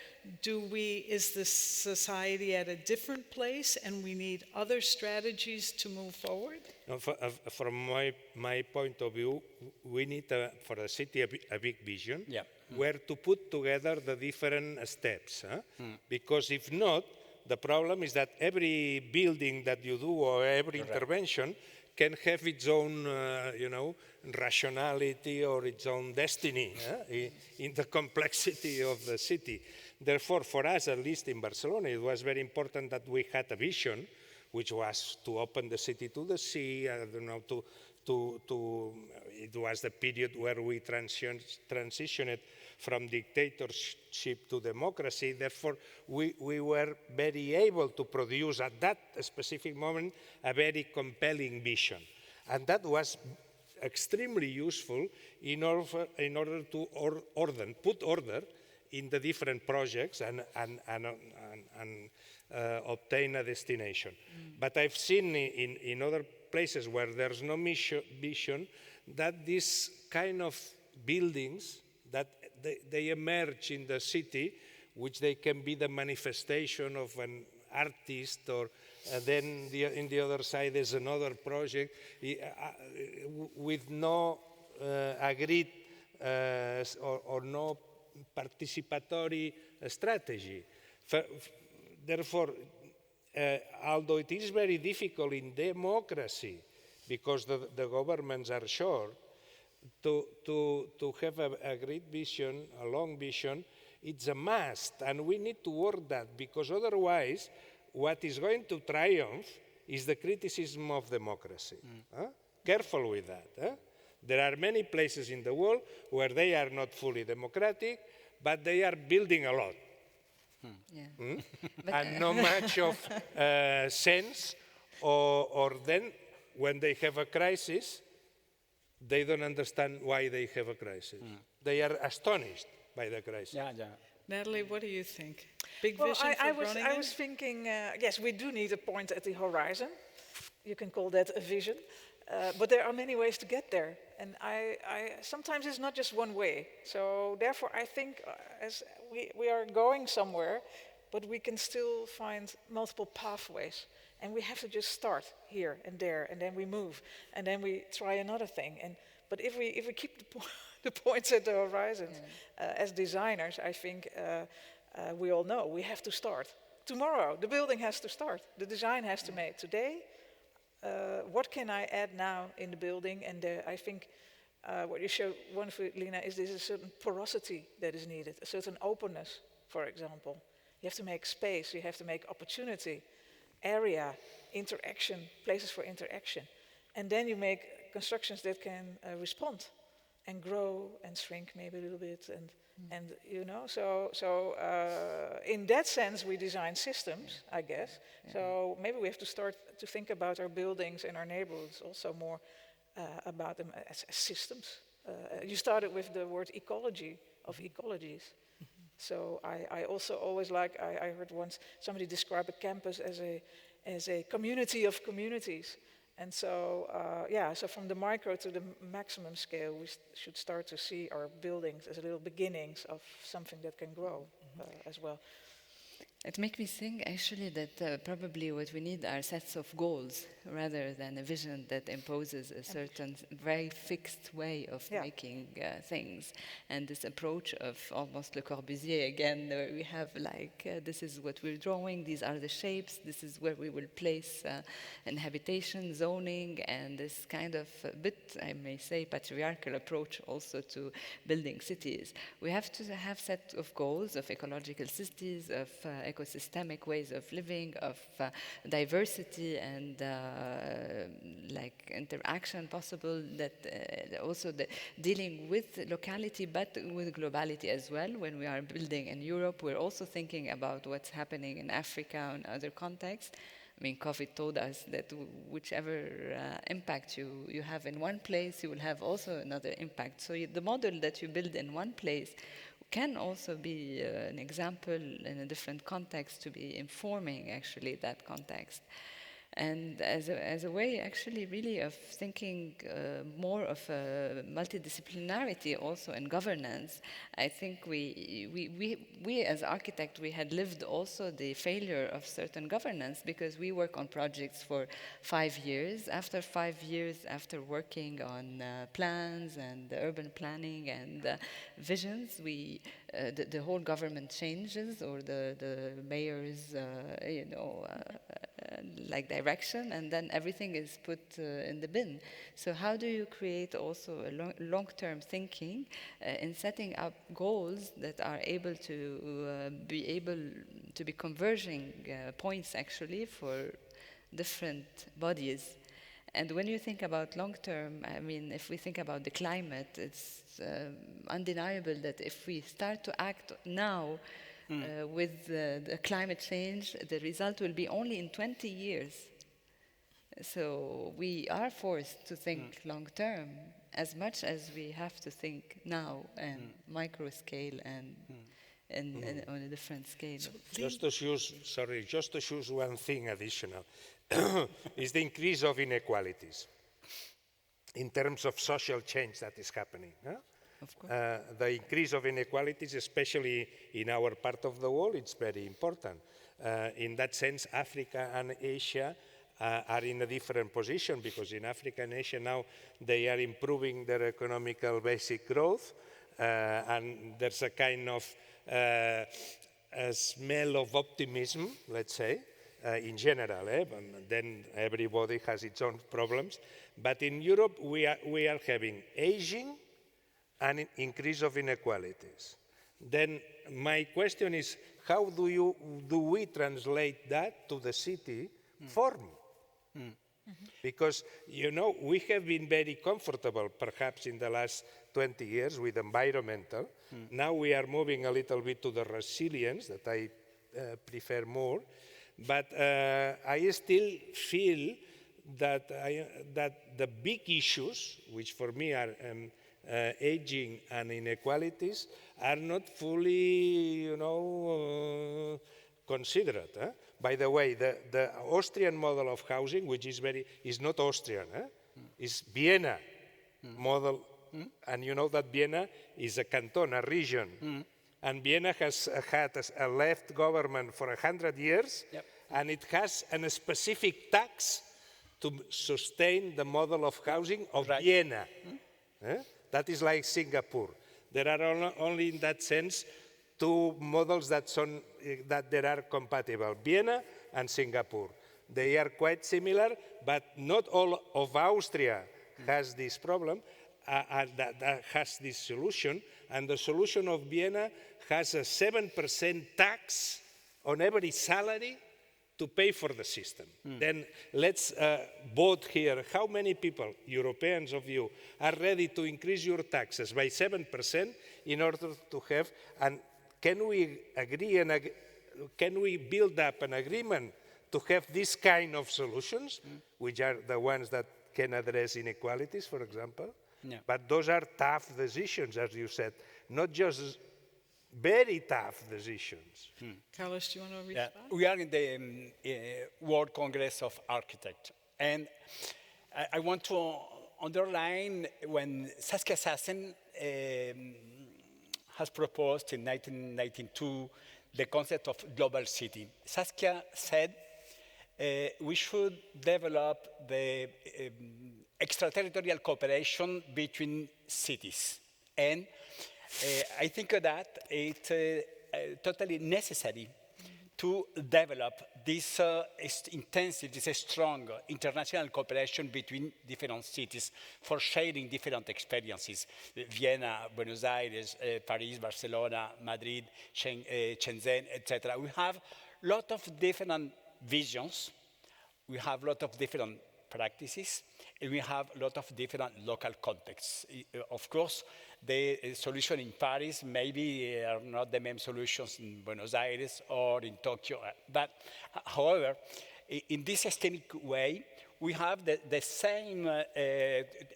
Is the society at a different place and we need other strategies to move forward? No, from my point of view, we need for the city a big vision where to put together the different steps. Because if not, the problem is that every building that you do or every intervention can have its own, rationality or its own destiny in the complexity of the city. Therefore, for us, at least in Barcelona, it was very important that we had a vision, which was to open the city to the sea. It was the period where we transitioned from dictatorship to democracy. Therefore, we were very able to produce at that specific moment a very compelling vision. And that was extremely useful in order to put order in the different projects and obtain a destination. But I've seen in other places where there's no vision that these kind of buildings, that they emerge in the city, which they can be the manifestation of an artist, or then in the other side there's another project with no agreed or no participatory strategy. Therefore, although it is very difficult in democracy, because the governments are short, to have a great vision, a long vision, it's a must, and we need to work that, because otherwise what is going to triumph is the criticism of democracy. Careful with that. There are many places in the world where they are not fully democratic, but they are building a lot. And not much of sense, or then when they have a crisis, they don't understand why they have a crisis. They are astonished by the crisis. Natalie, what do you think? Big Well, vision for Groningen? I was thinking, yes, we do need a point at the horizon. You can call that a vision. But there are many ways to get there. And sometimes it's not just one way. So therefore, I think as we are going somewhere, but we can still find multiple pathways. And we have to just start here and there, and then we move, and then we try another thing. But if we keep the points at the horizon, as designers, I think we all know we have to start. Tomorrow, the building has to start. The design has to make today. What can I add now in the building? And I think what you showed wonderfully, Lina, is there's a certain porosity that is needed, a certain openness, for example. You have to make space, you have to make opportunity, area, interaction, places for interaction. And then you make constructions that can respond and grow and shrink maybe a little bit And in that sense, we design systems, I guess. So maybe we have to start to think about our buildings and our neighborhoods also more about them as systems. You started with the word ecology of ecologies. So I also always I heard once somebody describe a campus as a community of communities. And so, so from the micro to the maximum scale, we should start to see our buildings as little beginnings of something that can grow as well. It makes me think actually that probably what we need are sets of goals rather than a vision that imposes a certain very fixed way of making things. And this approach of almost Le Corbusier again, where we have this is what we're drawing, these are the shapes, this is where we will place in habitation, zoning, and this kind of a bit, I may say, patriarchal approach also to building cities. We have to have set of goals of ecological cities, of ecosystemic ways of living, of diversity and interaction possible, that also dealing with locality but with globality as well. When we are building in Europe, we're also thinking about what's happening in Africa and other contexts. I mean, COVID told us that whichever impact you have in one place, you will have also another impact. So the model that you build in one place can also be an example in a different context to be informing actually that context. And as a way actually really of thinking more of a multidisciplinarity also in governance, I think we as architects, we had lived also the failure of certain governance, because we work on projects for 5 years. After 5 years, after working on plans and urban planning and visions, the whole government changes, or the mayor's direction, and then everything is put in the bin. So how do you create also a long-term thinking in setting up goals that are able to be converging points actually for different bodies? And when you think about long-term, I mean, if we think about the climate, it's undeniable that if we start to act now with the climate change, the result will be only in 20 years. So we are forced to think long-term as much as we have to think now and microscale and on a different scale. So just to choose one thing additional, is the increase of inequalities in terms of social change that is happening. Huh? Of course. The increase of inequalities, especially in our part of the world, it's very important. In that sense, Africa and Asia are in a different position, because in Africa and Asia now they are improving their economical basic growth, and there's a kind of a smell of optimism, let's say, in general. But then everybody has its own problems. But in Europe, we are having aging and increase of inequalities. Then my question is, how do we translate that to the city form? Because, we have been very comfortable, perhaps in the last 20 years with environmental. Now we are moving a little bit to the resilience that I prefer more. But I still feel that the big issues, which for me are aging and inequalities, are not fully, considered. By the way, the Austrian model of housing, which is not Austrian, is Vienna model, and you know that Vienna is a canton, a region, and Vienna has had a left government for 100 years, and it has a specific tax to sustain the model of housing of Vienna. That is like Singapore. There are only in that sense 2 models that are compatible, Vienna and Singapore. They are quite similar, but not all of Austria has this problem, that has this solution. And the solution of Vienna has a 7% tax on every salary to pay for the system. Then let's vote here. How many people, Europeans of you, are ready to increase your taxes by 7% in order to have, and can we agree and can we build up an agreement to have this kind of solutions, which are the ones that can address inequalities, for example? Yeah. But those are tough decisions, as you said, not just very tough decisions. Carlos, do you want to Yeah, respond? we are in the World Congress of Architecture, and I want to underline when Saskia Sassen has proposed in 1992 the concept of global city. Saskia said we should develop the extraterritorial cooperation between cities, and I think that it's totally necessary to develop this intensive, this strong international cooperation between different cities for sharing different experiences. Vienna, Buenos Aires, Paris, Barcelona, Madrid, Shenzhen, etc. We have a lot of different visions, we have a lot of different practices, and we have a lot of different local contexts. Of course, the solution in Paris maybe are not the main solutions in Buenos Aires or in Tokyo. But however, in this systemic way, we have the same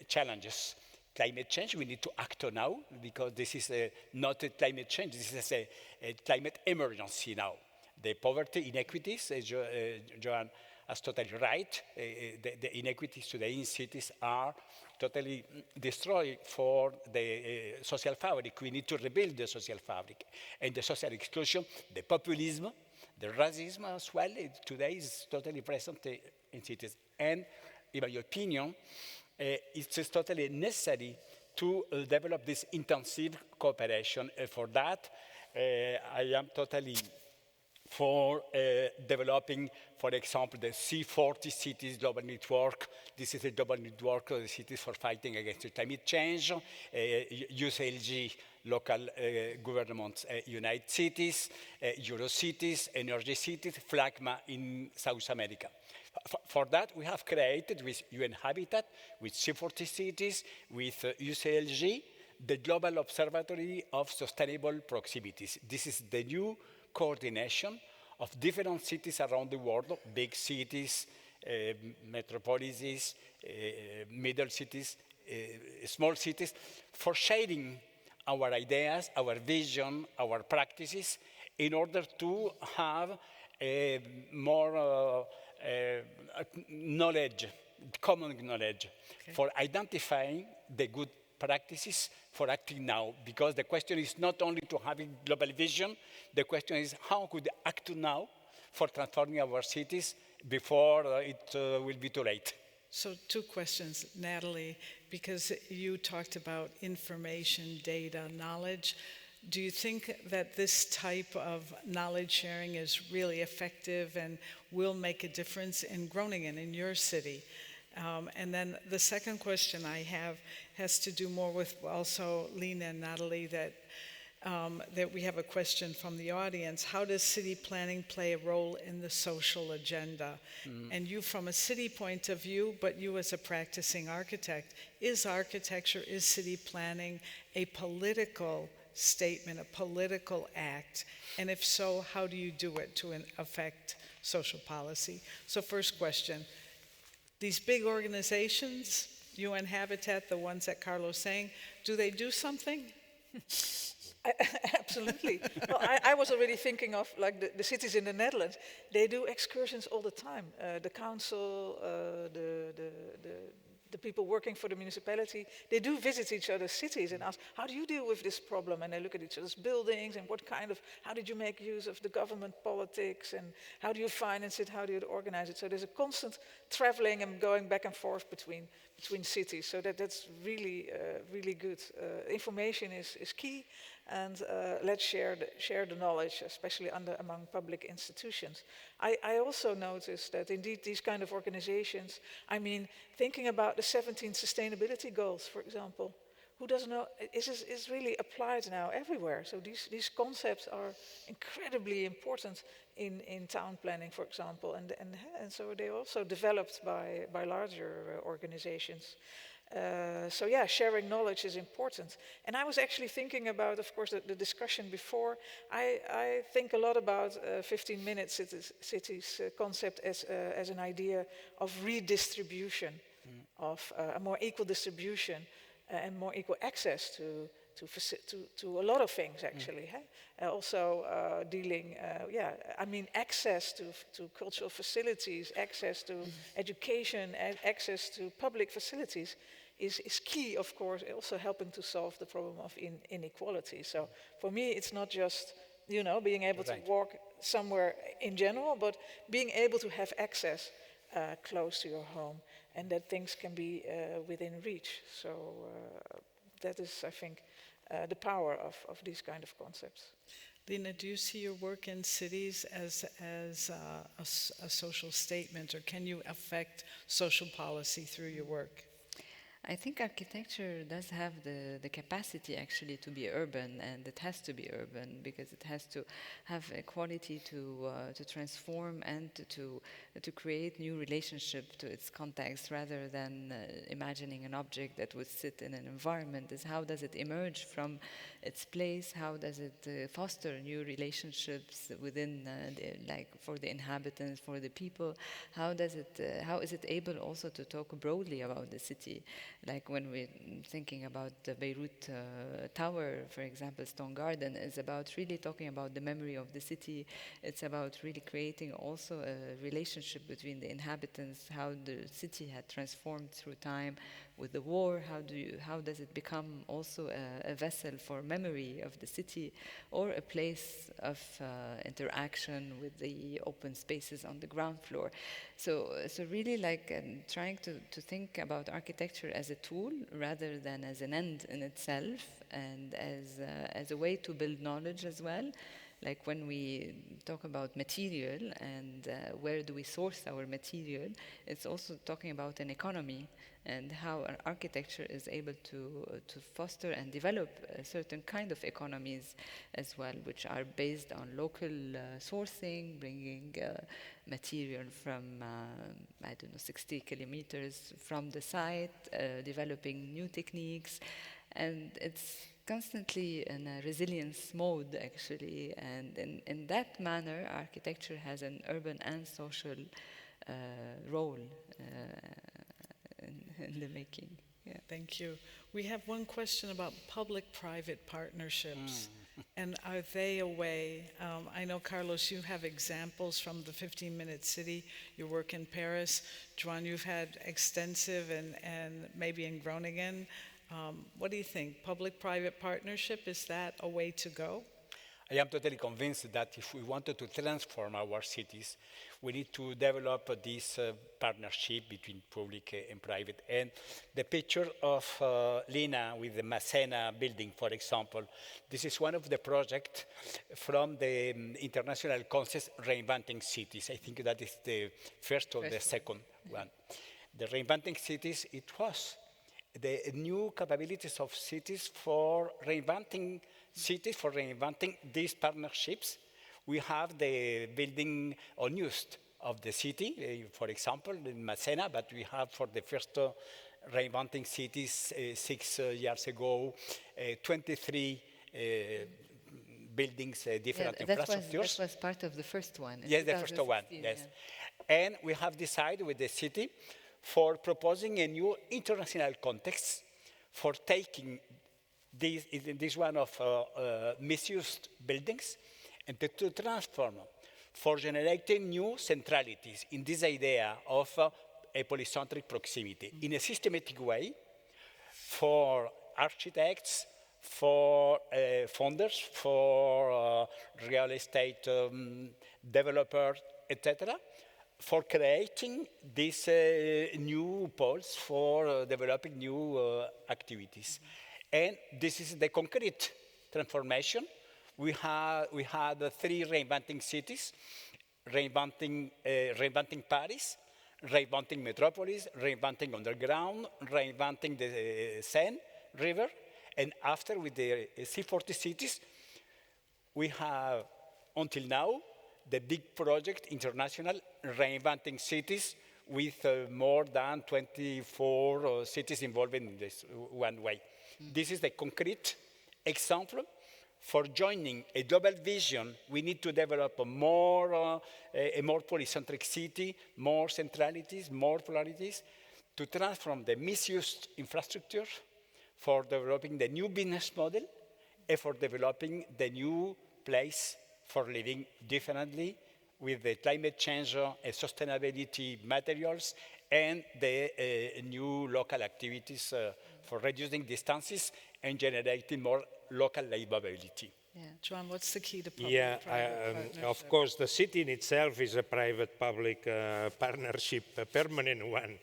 challenges. Climate change, we need to act on now, because this is not a climate change, this is a climate emergency now. The poverty inequities, Joan is totally right. The inequities today in cities are totally destroyed for the social fabric. We need to rebuild the social fabric. And the social exclusion, the populism, the racism as well, today is totally present in cities. And in my opinion, it's totally necessary to develop this intensive cooperation. For that, I am totally for developing, for example, the C40 Cities Global Network. This is a global network of the cities for fighting against climate change. UCLG, local governments, United Cities, Eurocities, Energy Cities, FLAGMA in South America. For that, we have created with UN Habitat, with C40 Cities, with UCLG, the Global Observatory of Sustainable Proximities. This is the new coordination of different cities around the world, big cities, metropolises, middle cities, small cities, for sharing our ideas, our vision, our practices, in order to have more knowledge, common knowledge, for identifying the good practices for acting now, because the question is not only to have a global vision, the question is how could we act now for transforming our cities before it will be too late. So 2 questions, Natalie, because you talked about information, data, knowledge. Do you think that this type of knowledge sharing is really effective and will make a difference in Groningen, in your city? And then the second question I have has to do more with also Lina and Natalie, that we have a question from the audience. How does city planning play a role in the social agenda? And you from a city point of view, but you as a practicing architect, is architecture, is city planning a political statement, a political act? And if so, how do you do it to affect social policy? So first question. These big organizations, UN Habitat, the ones that Carlos saying, do they do something? Absolutely. Well, I was already thinking of like the cities in the Netherlands. They do excursions all the time. The council, the people working for the municipality, they do visit each other's cities and ask, how do you deal with this problem? And they look at each other's buildings and how did you make use of the government politics, and how do you finance it, how do you organize it? So there's a constant traveling and going back and forth between cities. So that's really, really good. Information is key, and let's share the knowledge, especially among public institutions. I also noticed that indeed these kind of organizations, I mean, thinking about the 17 sustainability goals, for example, who doesn't know, is really applied now everywhere. So these concepts are incredibly important in town planning, for example, and so they're also developed by larger organizations. So yeah, sharing knowledge is important. And I was actually thinking about, of course, the discussion before. I think a lot about 15-minute cities concept as an idea of redistribution, of a more equal distribution and more equal access to a lot of things, actually. Also dealing, access to cultural facilities, access to education, and access to public facilities is key, of course, also helping to solve the problem of inequality. So for me, it's not just, being able to walk somewhere in general, but being able to have access close to your home, and that things can be within reach. So that is, I think, the power of these kind of concepts. Lina, do you see your work in cities as a social statement, or can you affect social policy through your work? I think architecture does have the capacity actually to be urban, and it has to be urban because it has to have a quality to transform and to create new relationship to its context, rather than imagining an object that would sit in an environment. Is how does it emerge from its place? How does it foster new relationships within, for the inhabitants, for the people? How is it able also to talk broadly about the city? Like when we're thinking about the Beirut Tower, for example, Stone Garden is about really talking about the memory of the city. It's about really creating also a relationship between the inhabitants, how the city had transformed through time with the war. How does it become also a vessel for memory of the city, or a place of interaction with the open spaces on the ground floor? So really trying to think about architecture as a tool rather than as an end in itself, and as a way to build knowledge as well. Like when we talk about material and where do we source our material, it's also talking about an economy and how an architecture is able to foster and develop a certain kind of economies as well, which are based on local sourcing, bringing material from, 60 kilometers from the site, developing new techniques. And it's constantly in a resilience mode, actually. And in that manner, architecture has an urban and social role in the making. Yeah. Thank you. We have one question about public-private partnerships. And are they a way, I know, Carlos, you have examples from the 15-minute city, your work in Paris. Joan, you've had extensive and maybe in Groningen. What do you think? Public-private partnership, is that a way to go? I am totally convinced that if we wanted to transform our cities, we need to develop this partnership between public and private. And the picture of Lina with the Masena building, for example, this is one of the projects from the international concept Reinventing Cities. I think that is the first or the second one. The Reinventing Cities, it was the new capabilities of cities for reinventing cities, for reinventing these partnerships. We have the building unused of the city, for example, in Masena, but we have for the first reinventing cities 6 years ago, 23 buildings, different infrastructures. That was part of the first one. Yes, the first one, yes. Yeah. And we have decided with the city for proposing a new international context for taking this one of misused buildings and to transform them, for generating new centralities in this idea of a polycentric proximity in a systematic way for architects, for funders, for real estate developers, etc., for creating these new poles for developing new activities. And this is the concrete transformation. We had 3 reinventing cities, reinventing Paris, reinventing metropolis, reinventing underground, reinventing the Seine River, And after, with the C40 cities, we have, until now, the big project, international, reinventing cities, with more than 24 cities involved in this one way. This is the concrete example. For joining a global vision, we need to develop a more polycentric city, more centralities, more polarities, to transform the misused infrastructure, for developing the new business model, and for developing the new place for living differently, with the climate change and sustainability materials, and the new local activities for reducing distances and generating more local livability. Yeah. Joan, what's the key to Yeah, public-private partnership? of course, the city in itself is a private-public partnership, a permanent one,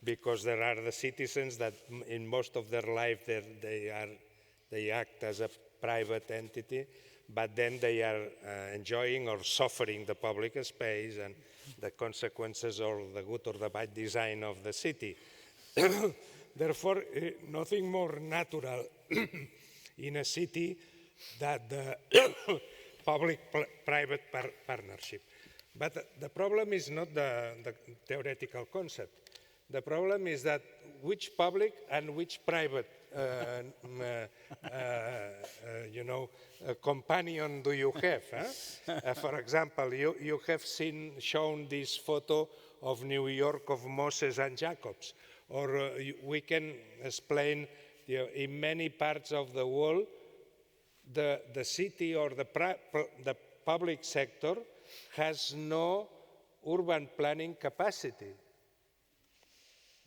because there are the citizens that in most of their life they act as a private entity, but then they are enjoying or suffering the public space and the consequences or the good or the bad design of the city. Therefore, nothing more natural in a city that the public-private partnership. But the problem is not the theoretical concept. The problem is that which public and which private companion do you have? Huh? For example, you have shown this photo of New York of Moses and Jacobs, or we can explain in many parts of the world, the city or the public sector has no urban planning capacity.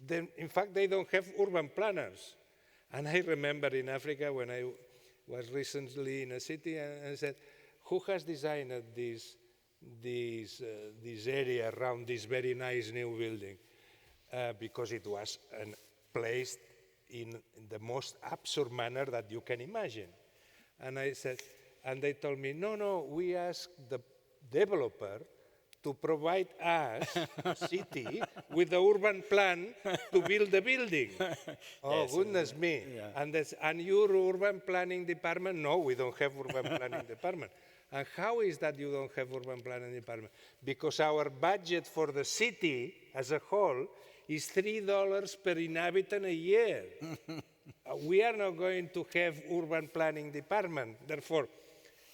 In fact, they don't have urban planners. And I remember in Africa when I was recently in a city and I said, who has designed this area around this very nice new building? Because it was placed in the most absurd manner that you can imagine. And I said, and they told me, no, we asked the developer to provide us, city, with the urban plan to build the building. Oh, yes, goodness me. Yeah. And your urban planning department? No, we don't have urban planning department. And how is that you don't have urban planning department? Because our budget for the city as a whole is $3 per inhabitant a year. We are not going to have urban planning department. Therefore,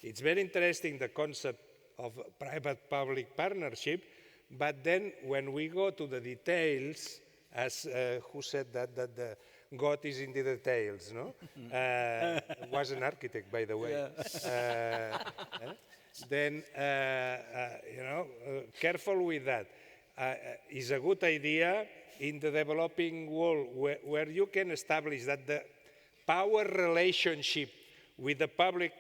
it's very interesting, the concept of private-public partnership, but then when we go to the details, as who said that God is in the details, no? Was an architect, by the way. Yeah. Then, careful with that. It's a good idea in the developing world where you can establish that the power relationship with the public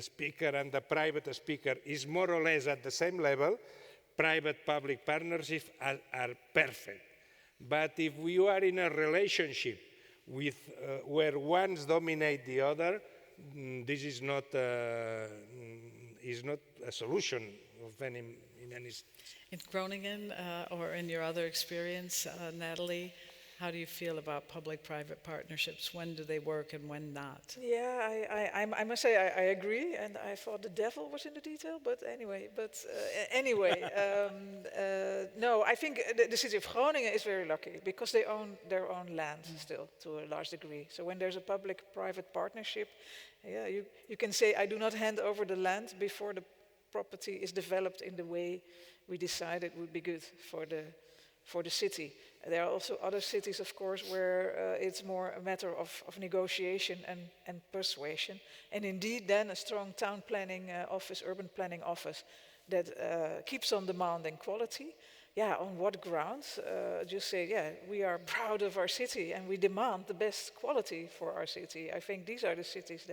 speaker and the private speaker is more or less at the same level. Private-public partnerships are perfect. But if you are in a relationship with where one dominates the other, this is not a solution of in any sense. In Groningen, or in your other experience, Natalie, how do you feel about public-private partnerships? When do they work and when not? Yeah, I must say I agree, and I thought the devil was in the detail, but anyway. No, I think the city of Groningen is very lucky because they own their own land still to a large degree. So when there's a public-private partnership, yeah, you can say I do not hand over the land before the property is developed in the way we decided would be good for the city. There are also other cities, of course, where it's more a matter of negotiation and persuasion. And indeed, then a strong town planning office, urban planning office, that keeps on demanding quality. Yeah, on what grounds? Just say, yeah, we are proud of our city and we demand the best quality for our city. I think these are the cities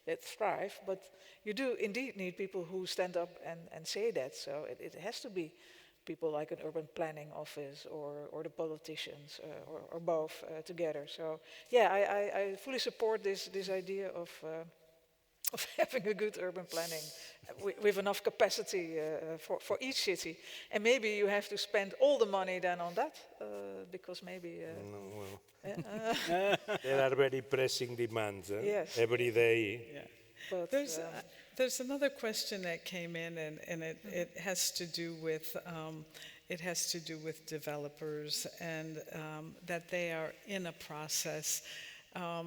that thrive, but you do indeed need people who stand up and say that. So it has to be people like an urban planning office or the politicians or both together. So yeah, I fully support this idea of of having a good urban planning with enough capacity for each city. And maybe you have to spend all the money then on that, because maybe... There are very pressing demands Yes. every day. Yeah. But, There's another question that came in, and it has to do with developers, and that they are in a process. I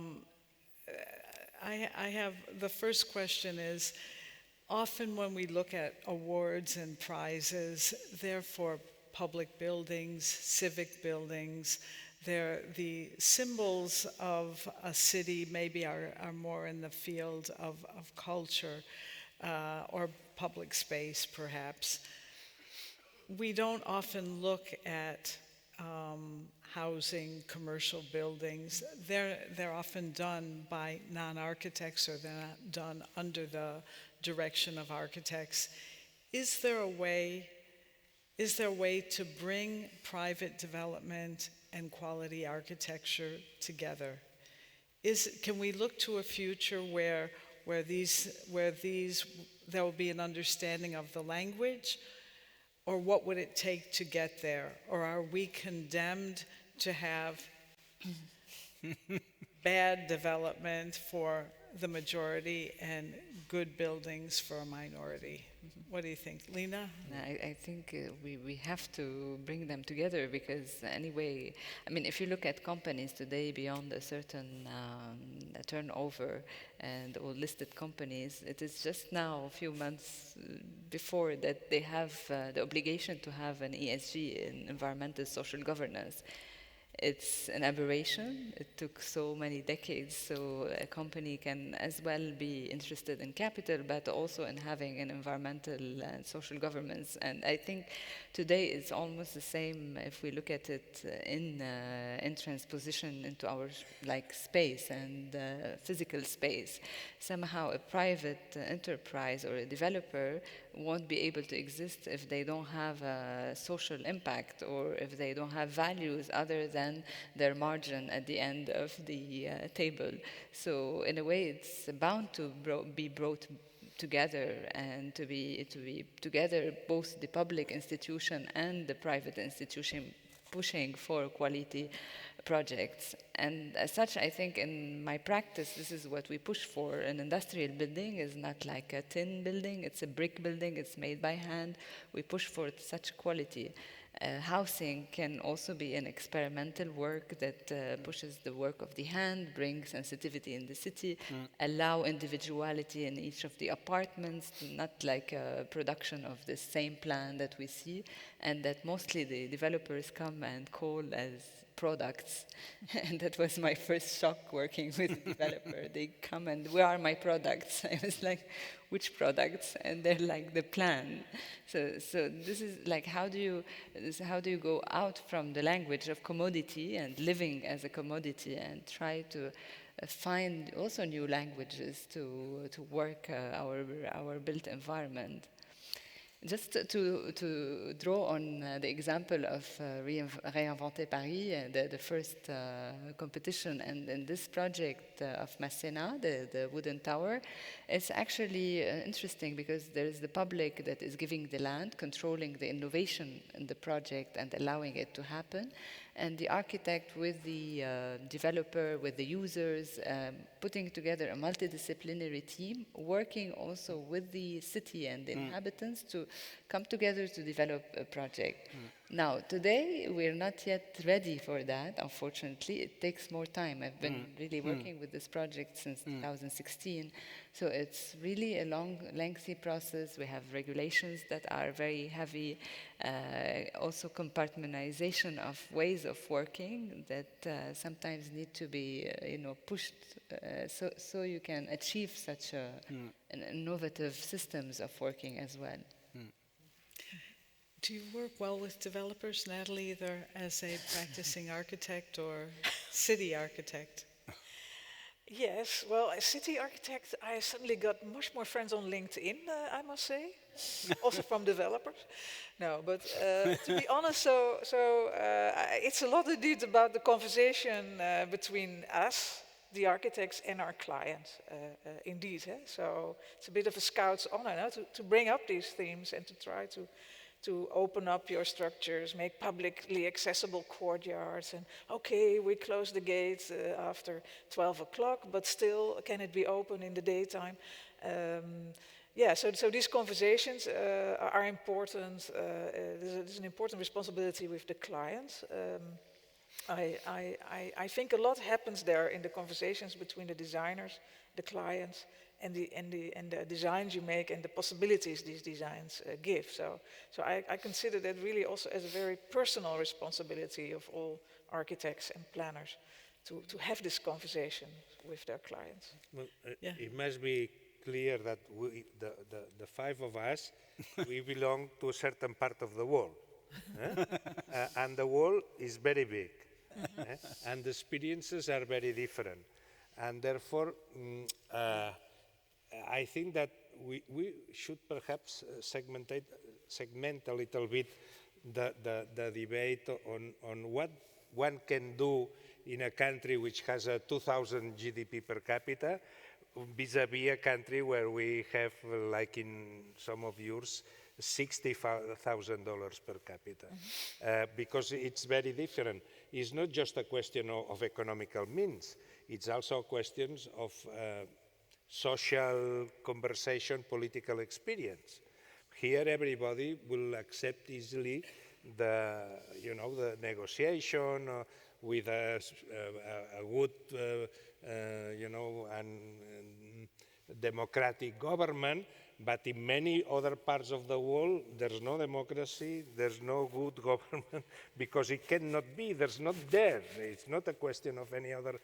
have, the first question is, often when we look at awards and prizes, they're for public buildings, civic buildings. The symbols of a city maybe are more in the field of culture or public space, perhaps. We don't often look at housing, commercial buildings. They're often done by non-architects, or they're not done under the direction of architects. Is there a way to bring private development and quality architecture together? Can we look to a future where there will be an understanding of the language, or what would it take to get there? Or are we condemned to have bad development for the majority and good buildings for a minority? What do you think, Lina? I think we have to bring them together, because anyway, I mean, if you look at companies today beyond a certain turnover and all listed companies, it is just now a few months before that they have the obligation to have an ESG, in environmental social governance. It's an aberration. It took so many decades, so a company can as well be interested in capital, but also in having an environmental and social governance. And I think today it's almost the same if we look at it in transposition into our space and physical space. Somehow a private enterprise or a developer won't be able to exist if they don't have a social impact, or if they don't have values other than their margin at the end of the table. So in a way, it's bound to be brought together, and to be together, both the public institution and the private institution pushing for quality projects. And as such, I think in my practice, this is what we push for. An industrial building is not like a tin building, it's a brick building, it's made by hand. We push for such quality. Housing can also be an experimental work that pushes the work of the hand, brings sensitivity in the city, allow individuality in each of the apartments, not like a production of the same plan that we see, and that mostly the developers come and call as products. And that was my first shock working with a developer. They come and, where are my products? I was like, which products? And they're like, the plan. So this is like, how do you go out from the language of commodity and living as a commodity, and try to find also new languages to work our built environment? Just to draw on the example of Réinventer Paris, the first competition, and in this project of Masséna, the wooden tower, it's actually interesting because there is the public that is giving the land, controlling the innovation in the project and allowing it to happen, and the architect with the developer, with the users, putting together a multidisciplinary team, working also with the city and the inhabitants to come together to develop a project. Now, today, we're not yet ready for that, unfortunately. It takes more time. I've been really working with this project since 2016. So it's really a long, lengthy process. We have regulations that are very heavy, also compartmentalization of ways of working that sometimes need to be, pushed so you can achieve such an innovative systems of working as well. Do you work well with developers, Natalie, either as a practicing architect or city architect? Yes, well, as city architect, I suddenly got much more friends on LinkedIn, I must say, also from developers. No, but to be honest, it's a lot indeed about the conversation between us the architects and our clients, indeed. So it's a bit of a scout's honor to bring up these themes and to try to open up your structures, make publicly accessible courtyards, and okay, we close the gates after 12 o'clock, but still, can it be open in the daytime? So these conversations are important. There's an important responsibility with the clients. I think a lot happens there in the conversations between the designers, the clients, and the designs you make and the possibilities these designs give. So I consider that really also as a very personal responsibility of all architects and planners to have this conversation with their clients. Well, it must be clear that we, the five of us, we belong to a certain part of the world. And the world is very big. And the experiences are very different. And therefore, I think that we should perhaps segment a little bit the debate on what one can do in a country which has a 2,000 GDP per capita vis-a-vis a country where we have, like in some of yours, $60,000 per capita, because it's very different. It's not just a question of economical means, it's also questions of social conversation, political experience. Here everybody will accept easily the negotiation with a good, and democratic government, but in many other parts of the world, there's no democracy, there's no good government, because it cannot be, there's not there. It's not a question of any other.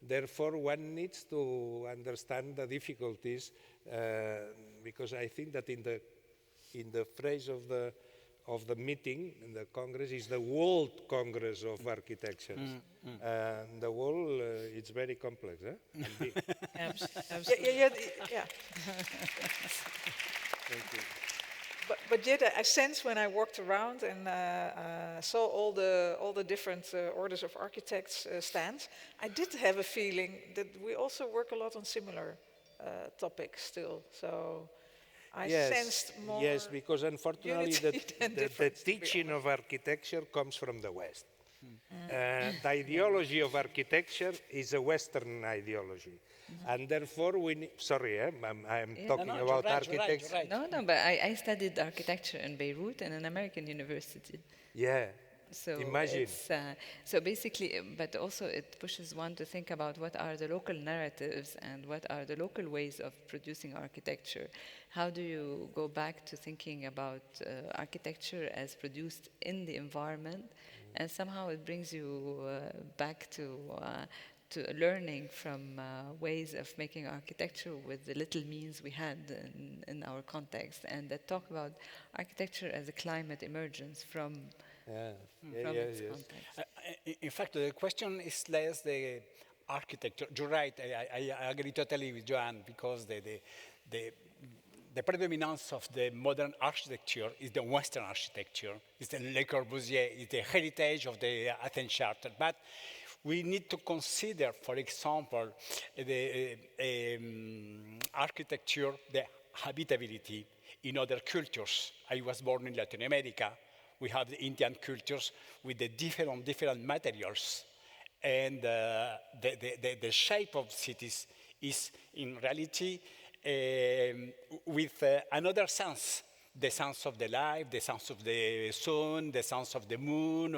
Therefore, one needs to understand the difficulties, because I think that in the phrase of the meeting, in the Congress, is the World Congress of Architecture. The world, it's very complex. Absolutely. Yeah. Thank you. But yet I sense when I walked around and saw all the different orders of architects stands, I did have a feeling that we also work a lot on similar topics still. So I sensed more. Yes, because unfortunately the teaching of architecture comes from the West. The ideology of architecture is a Western ideology. And therefore we need, sorry, I'm talking about architects. Right. No, but I studied architecture in Beirut in an American university. Yeah, So imagine. So basically, but also it pushes one to think about what are the local narratives and what are the local ways of producing architecture. How do you go back to thinking about architecture as produced in the environment, and somehow it brings you back to learning from ways of making architecture with the little means we had in our context, and that talk about architecture as a climate emergence from its context. In fact, the question is less the architecture. You're right, I agree totally with Joan, because the predominance of the modern architecture is the Western architecture. It's the Le Corbusier, it's the heritage of the Athens Charter. But we need to consider, for example, the architecture, the habitability in other cultures. I was born in Latin America. We have the Indian cultures with the different materials. And the shape of cities is, in reality, with another sense. The sense of the life, the sense of the sun, the sense of the moon,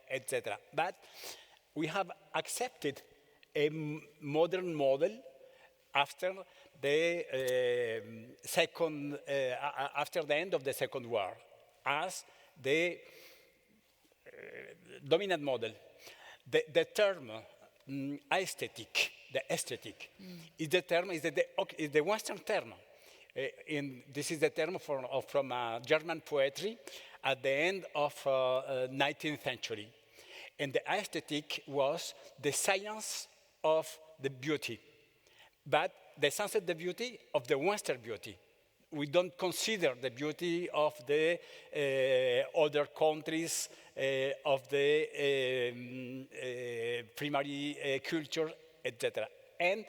etc. But we have accepted a modern model after the end of the Second War as the dominant model. The term aesthetic, the aesthetic, is the Western term. This is the term from German poetry at the end of 19th century. And the aesthetic was the science of the beauty, but the science of the beauty of the Western beauty. We don't consider the beauty of the other countries of the primary culture, etc. And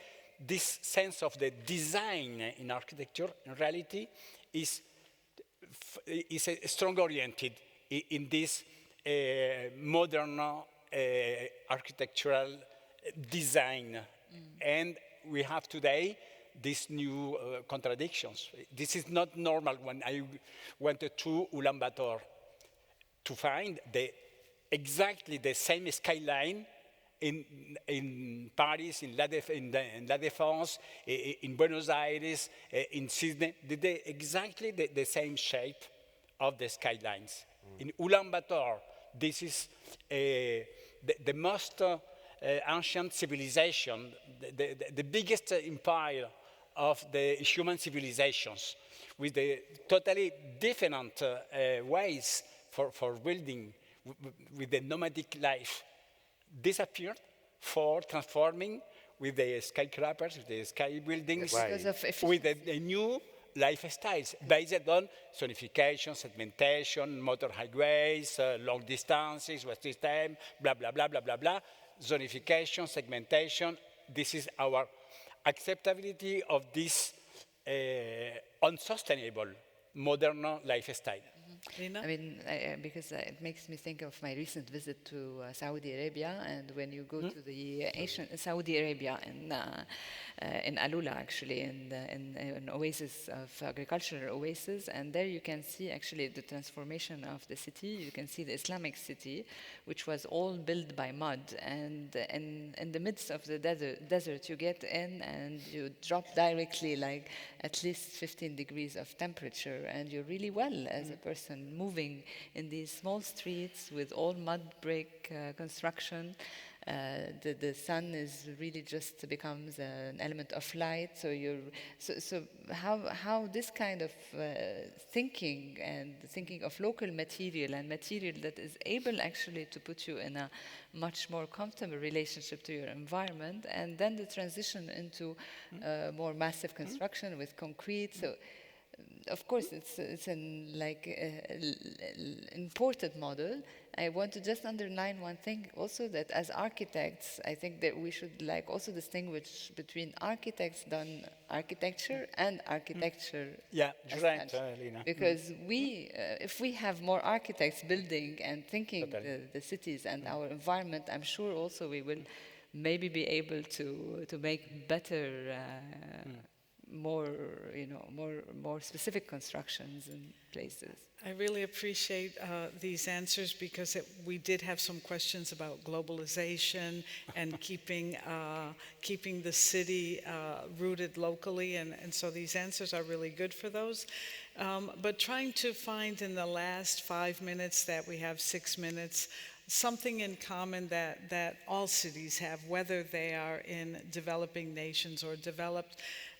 this sense of the design in architecture, in reality, is strong oriented in this modern architectural design. And we have today these new contradictions. This is not normal. When I went to Ulaanbaatar to find exactly the same skyline in Paris, in La Défense, in Buenos Aires, in Sydney, exactly the same shape of the skylines. In Ulaanbaatar, this is the most ancient civilization, the biggest empire of the human civilizations, with the totally different ways for building, with the nomadic life, disappeared for transforming with the skyscrapers, with the sky buildings, with the new lifestyles based on zonification, segmentation, motor highways, long distances, west system, blah, blah, blah, blah, blah, blah. Zonification, segmentation, this is our acceptability of this unsustainable modern lifestyle. Lina? I mean, because it makes me think of my recent visit to Saudi Arabia, and when you go to the ancient Saudi Arabia in Alula, actually, in an oasis of agricultural oasis, and there you can see actually the transformation of the city. You can see the Islamic city, which was all built by mud, and in the midst of the desert, you get in and you drop directly like at least 15 degrees of temperature, and you're really well as a person moving in these small streets with all mud brick construction. The sun is really just becomes an element of light. So how this kind of thinking and thinking of local material and material that is able actually to put you in a much more comfortable relationship to your environment, and then the transition into more massive construction with concrete. So of course, it's an imported model. I want to just underline one thing also, that as architects, I think that we should also distinguish between architects done architecture and architecture. Yeah, right, Lina. Because if we have more architects building and thinking the cities and our environment, I'm sure also we will maybe be able to make better more specific constructions in places. I really appreciate these answers, because we did have some questions about globalization and keeping the city rooted locally, and so these answers are really good for those. But trying to find in the last 5 minutes that we have 6 minutes, something in common that all cities have, whether they are in developing nations or developed.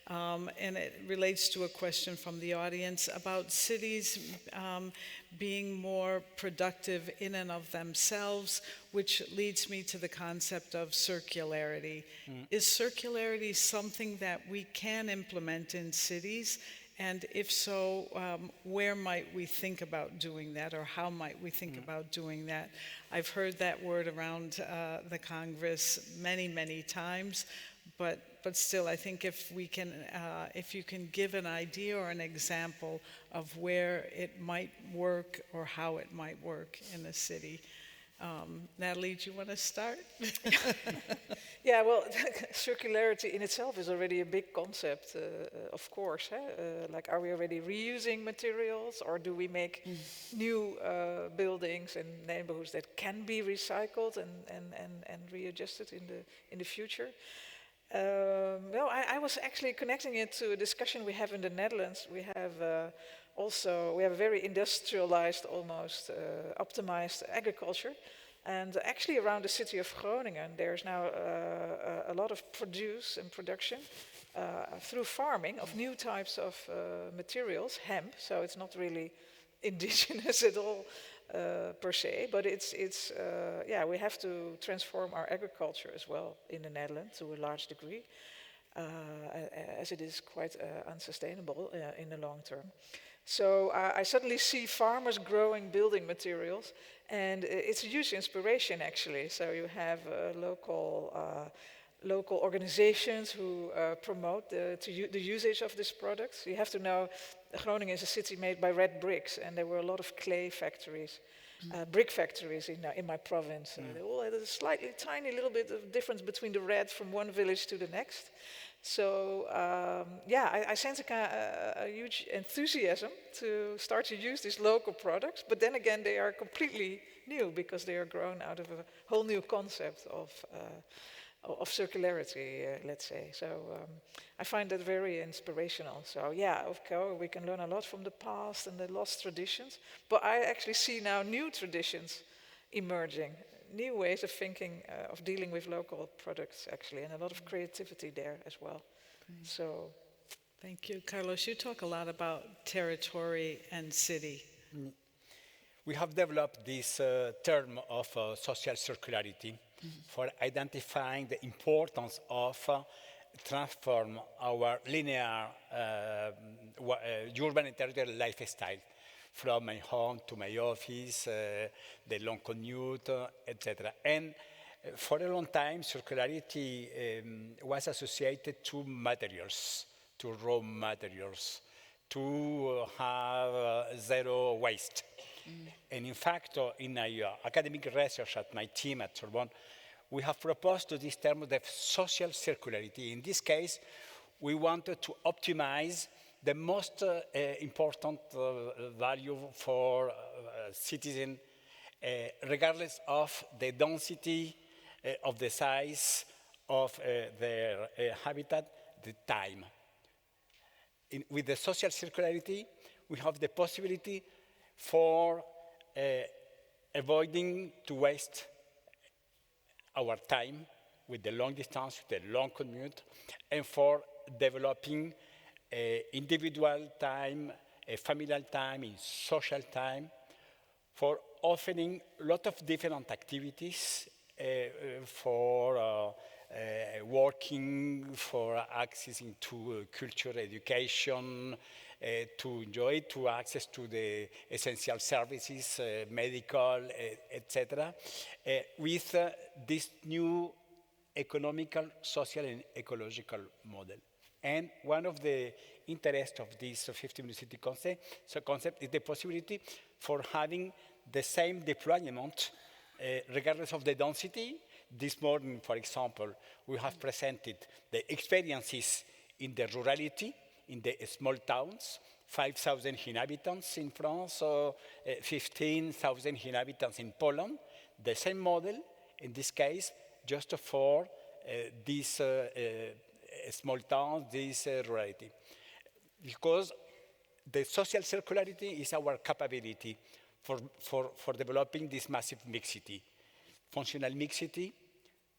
And it relates to a question from the audience about cities being more productive in and of themselves, which leads me to the concept of circularity. Is circularity something that we can implement in cities? And if so, where might we think about doing that, or how might we think about doing that? I've heard that word around the Congress many, many times. But still, I think if you can give an idea or an example of where it might work or how it might work in a city. Natalie, do you want to start? Yeah, well, circularity in itself is already a big concept, of course. Like, are we already reusing materials, or do we make new buildings and neighborhoods that can be recycled and readjusted in the future? No, I was actually connecting it to a discussion we have in the Netherlands. We have a very industrialized, almost optimized agriculture. And actually around the city of Groningen, there's now a lot of production through farming of new types of materials, hemp, so it's not really indigenous at all. Per se, but we have to transform our agriculture as well in the Netherlands to a large degree, as it is quite unsustainable in the long term. So I suddenly see farmers growing building materials, and it's a huge inspiration actually. So you have local organizations who promote the usage of these products. You have to know Groningen is a city made by red bricks, and there were a lot of clay factories, brick factories in my province. They all had a slightly tiny little bit of difference between the red from one village to the next. So I sense a huge enthusiasm to start to use these local products, but then again they are completely new because they are grown out of a whole new concept of circularity, let's say. So I find that very inspirational. So yeah, of course we can learn a lot from the past and the lost traditions, but I actually see now new traditions emerging, new ways of thinking, of dealing with local products actually, and a lot of creativity there as well. So, Thank you. Carlos, you talk a lot about territory and city. We have developed this term of social circularity for identifying the importance of transform our linear urban and territorial lifestyle from my home to my office, the long commute, etc. And for a long time, circularity was associated to materials, to raw materials, to have zero waste. And in fact, in academic research at my team at Sorbonne, we have proposed to this term of social circularity. In this case, we wanted to optimize the most important value for citizen, regardless of the density, of the size of their habitat, the time. With the social circularity, we have the possibility for avoiding to waste our time with the long distance, with the long commute, and for developing individual time, familial time, social time, for offering a lot of different activities for working, for accessing to culture, education, to enjoy, to access to the essential services, medical, etc., with this new economical, social, and ecological model. And one of the interests of this 15 city concept is the possibility for having the same deployment regardless of the density. This morning, for example, we have presented the experiences in the rurality, in the small towns, 5,000 inhabitants in France, or 15,000 inhabitants in Poland. The same model, in this case, just for these small towns, this rurality. Because the social circularity is our capability for developing this massive mixity. Functional mixity,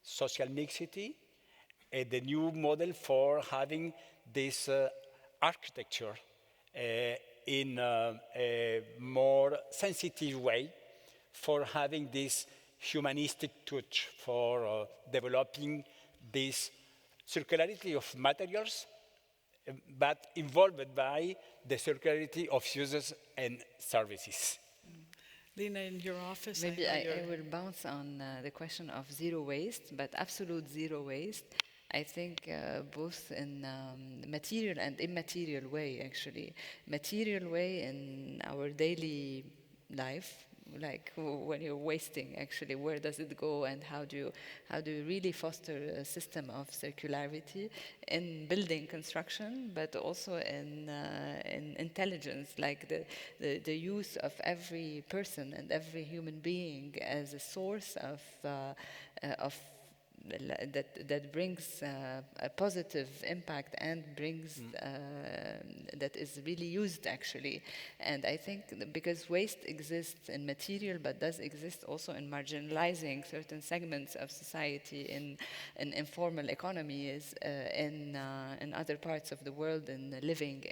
social mixity, the new model for having this architecture in a more sensitive way, for having this humanistic touch, for developing this circularity of materials, but involved by the circularity of users and services. Lina, in your office, Maybe I will bounce on the question of zero waste, but absolute zero waste. I think both in material and immaterial way, actually. Material way in our daily life, like when you're wasting, actually, where does it go, and how do you really foster a system of circularity in building construction, but also in intelligence, like the use of every person and every human being as a source of that brings a positive impact and brings that is really used, actually. And I think because waste exists in material but does exist also in marginalizing certain segments of society in informal economies, in other parts of the world, and living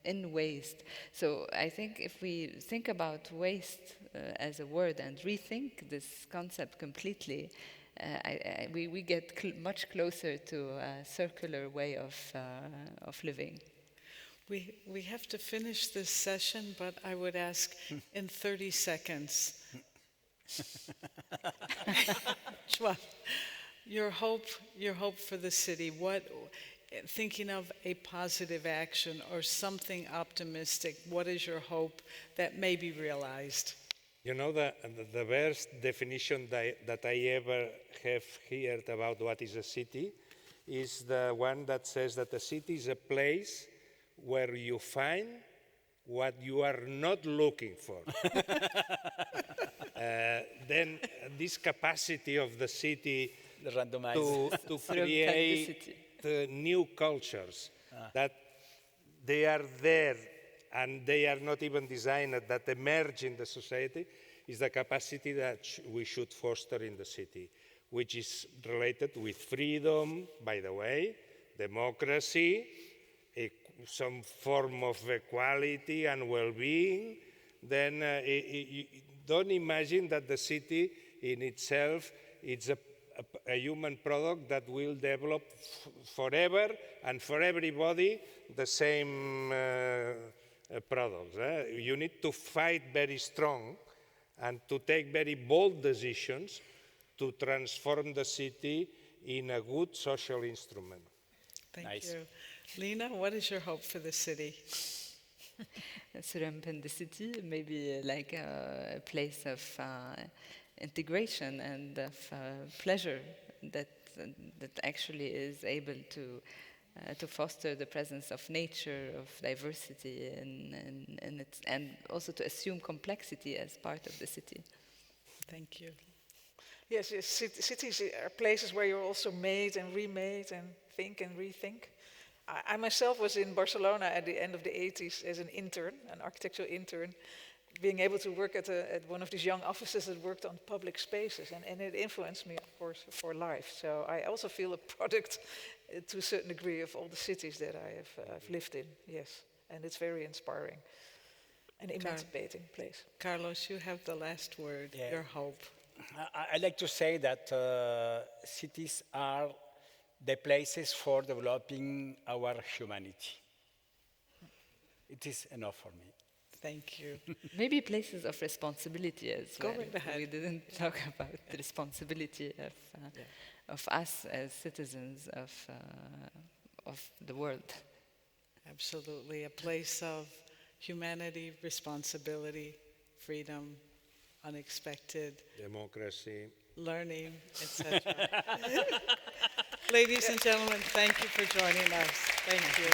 in waste. So I think if we think about waste as a word and rethink this concept completely, we get much closer to a circular way of living. We have to finish this session, but I would ask in 30 seconds. Joan, your hope for the city. Thinking of a positive action or something optimistic, what is your hope that may be realized? You know, the best definition that I ever have heard about what is a city is the one that says that a city is a place where you find what you are not looking for. Then this capacity of the city to create new cultures that they are there and they are not even designed, that emerge in the society, is the capacity that we should foster in the city, which is related with freedom, by the way, democracy, some form of equality and well-being. Then don't imagine that the city in itself is a human product that will develop forever and for everybody the same products. You need to fight very strong and to take very bold decisions to transform the city in a good social instrument. Thank you. Lina, what is your hope for the city? The city, maybe like a place of integration and of pleasure that actually is able to foster the presence of nature, of diversity, and also to assume complexity as part of the city. Thank you. Yes, cities are places where you're also made and remade and think and rethink. I myself was in Barcelona at the end of the 80s as an intern, an architectural intern, being able to work at one of these young offices that worked on public spaces, and it influenced me, of course, for life. So I also feel a product to a certain degree of all the cities that I have lived in, yes. And it's very inspiring and emancipating place. Carlos, you have the last word, your hope. I like to say that cities are the places for developing our humanity. It is enough for me. Thank you. Maybe places of responsibility as well. Go right ahead. We didn't talk about the responsibility of us as citizens of the world. Absolutely, a place of humanity, responsibility, freedom, unexpected, democracy, learning, etc. Ladies and gentlemen, thank you for joining us. Thank you.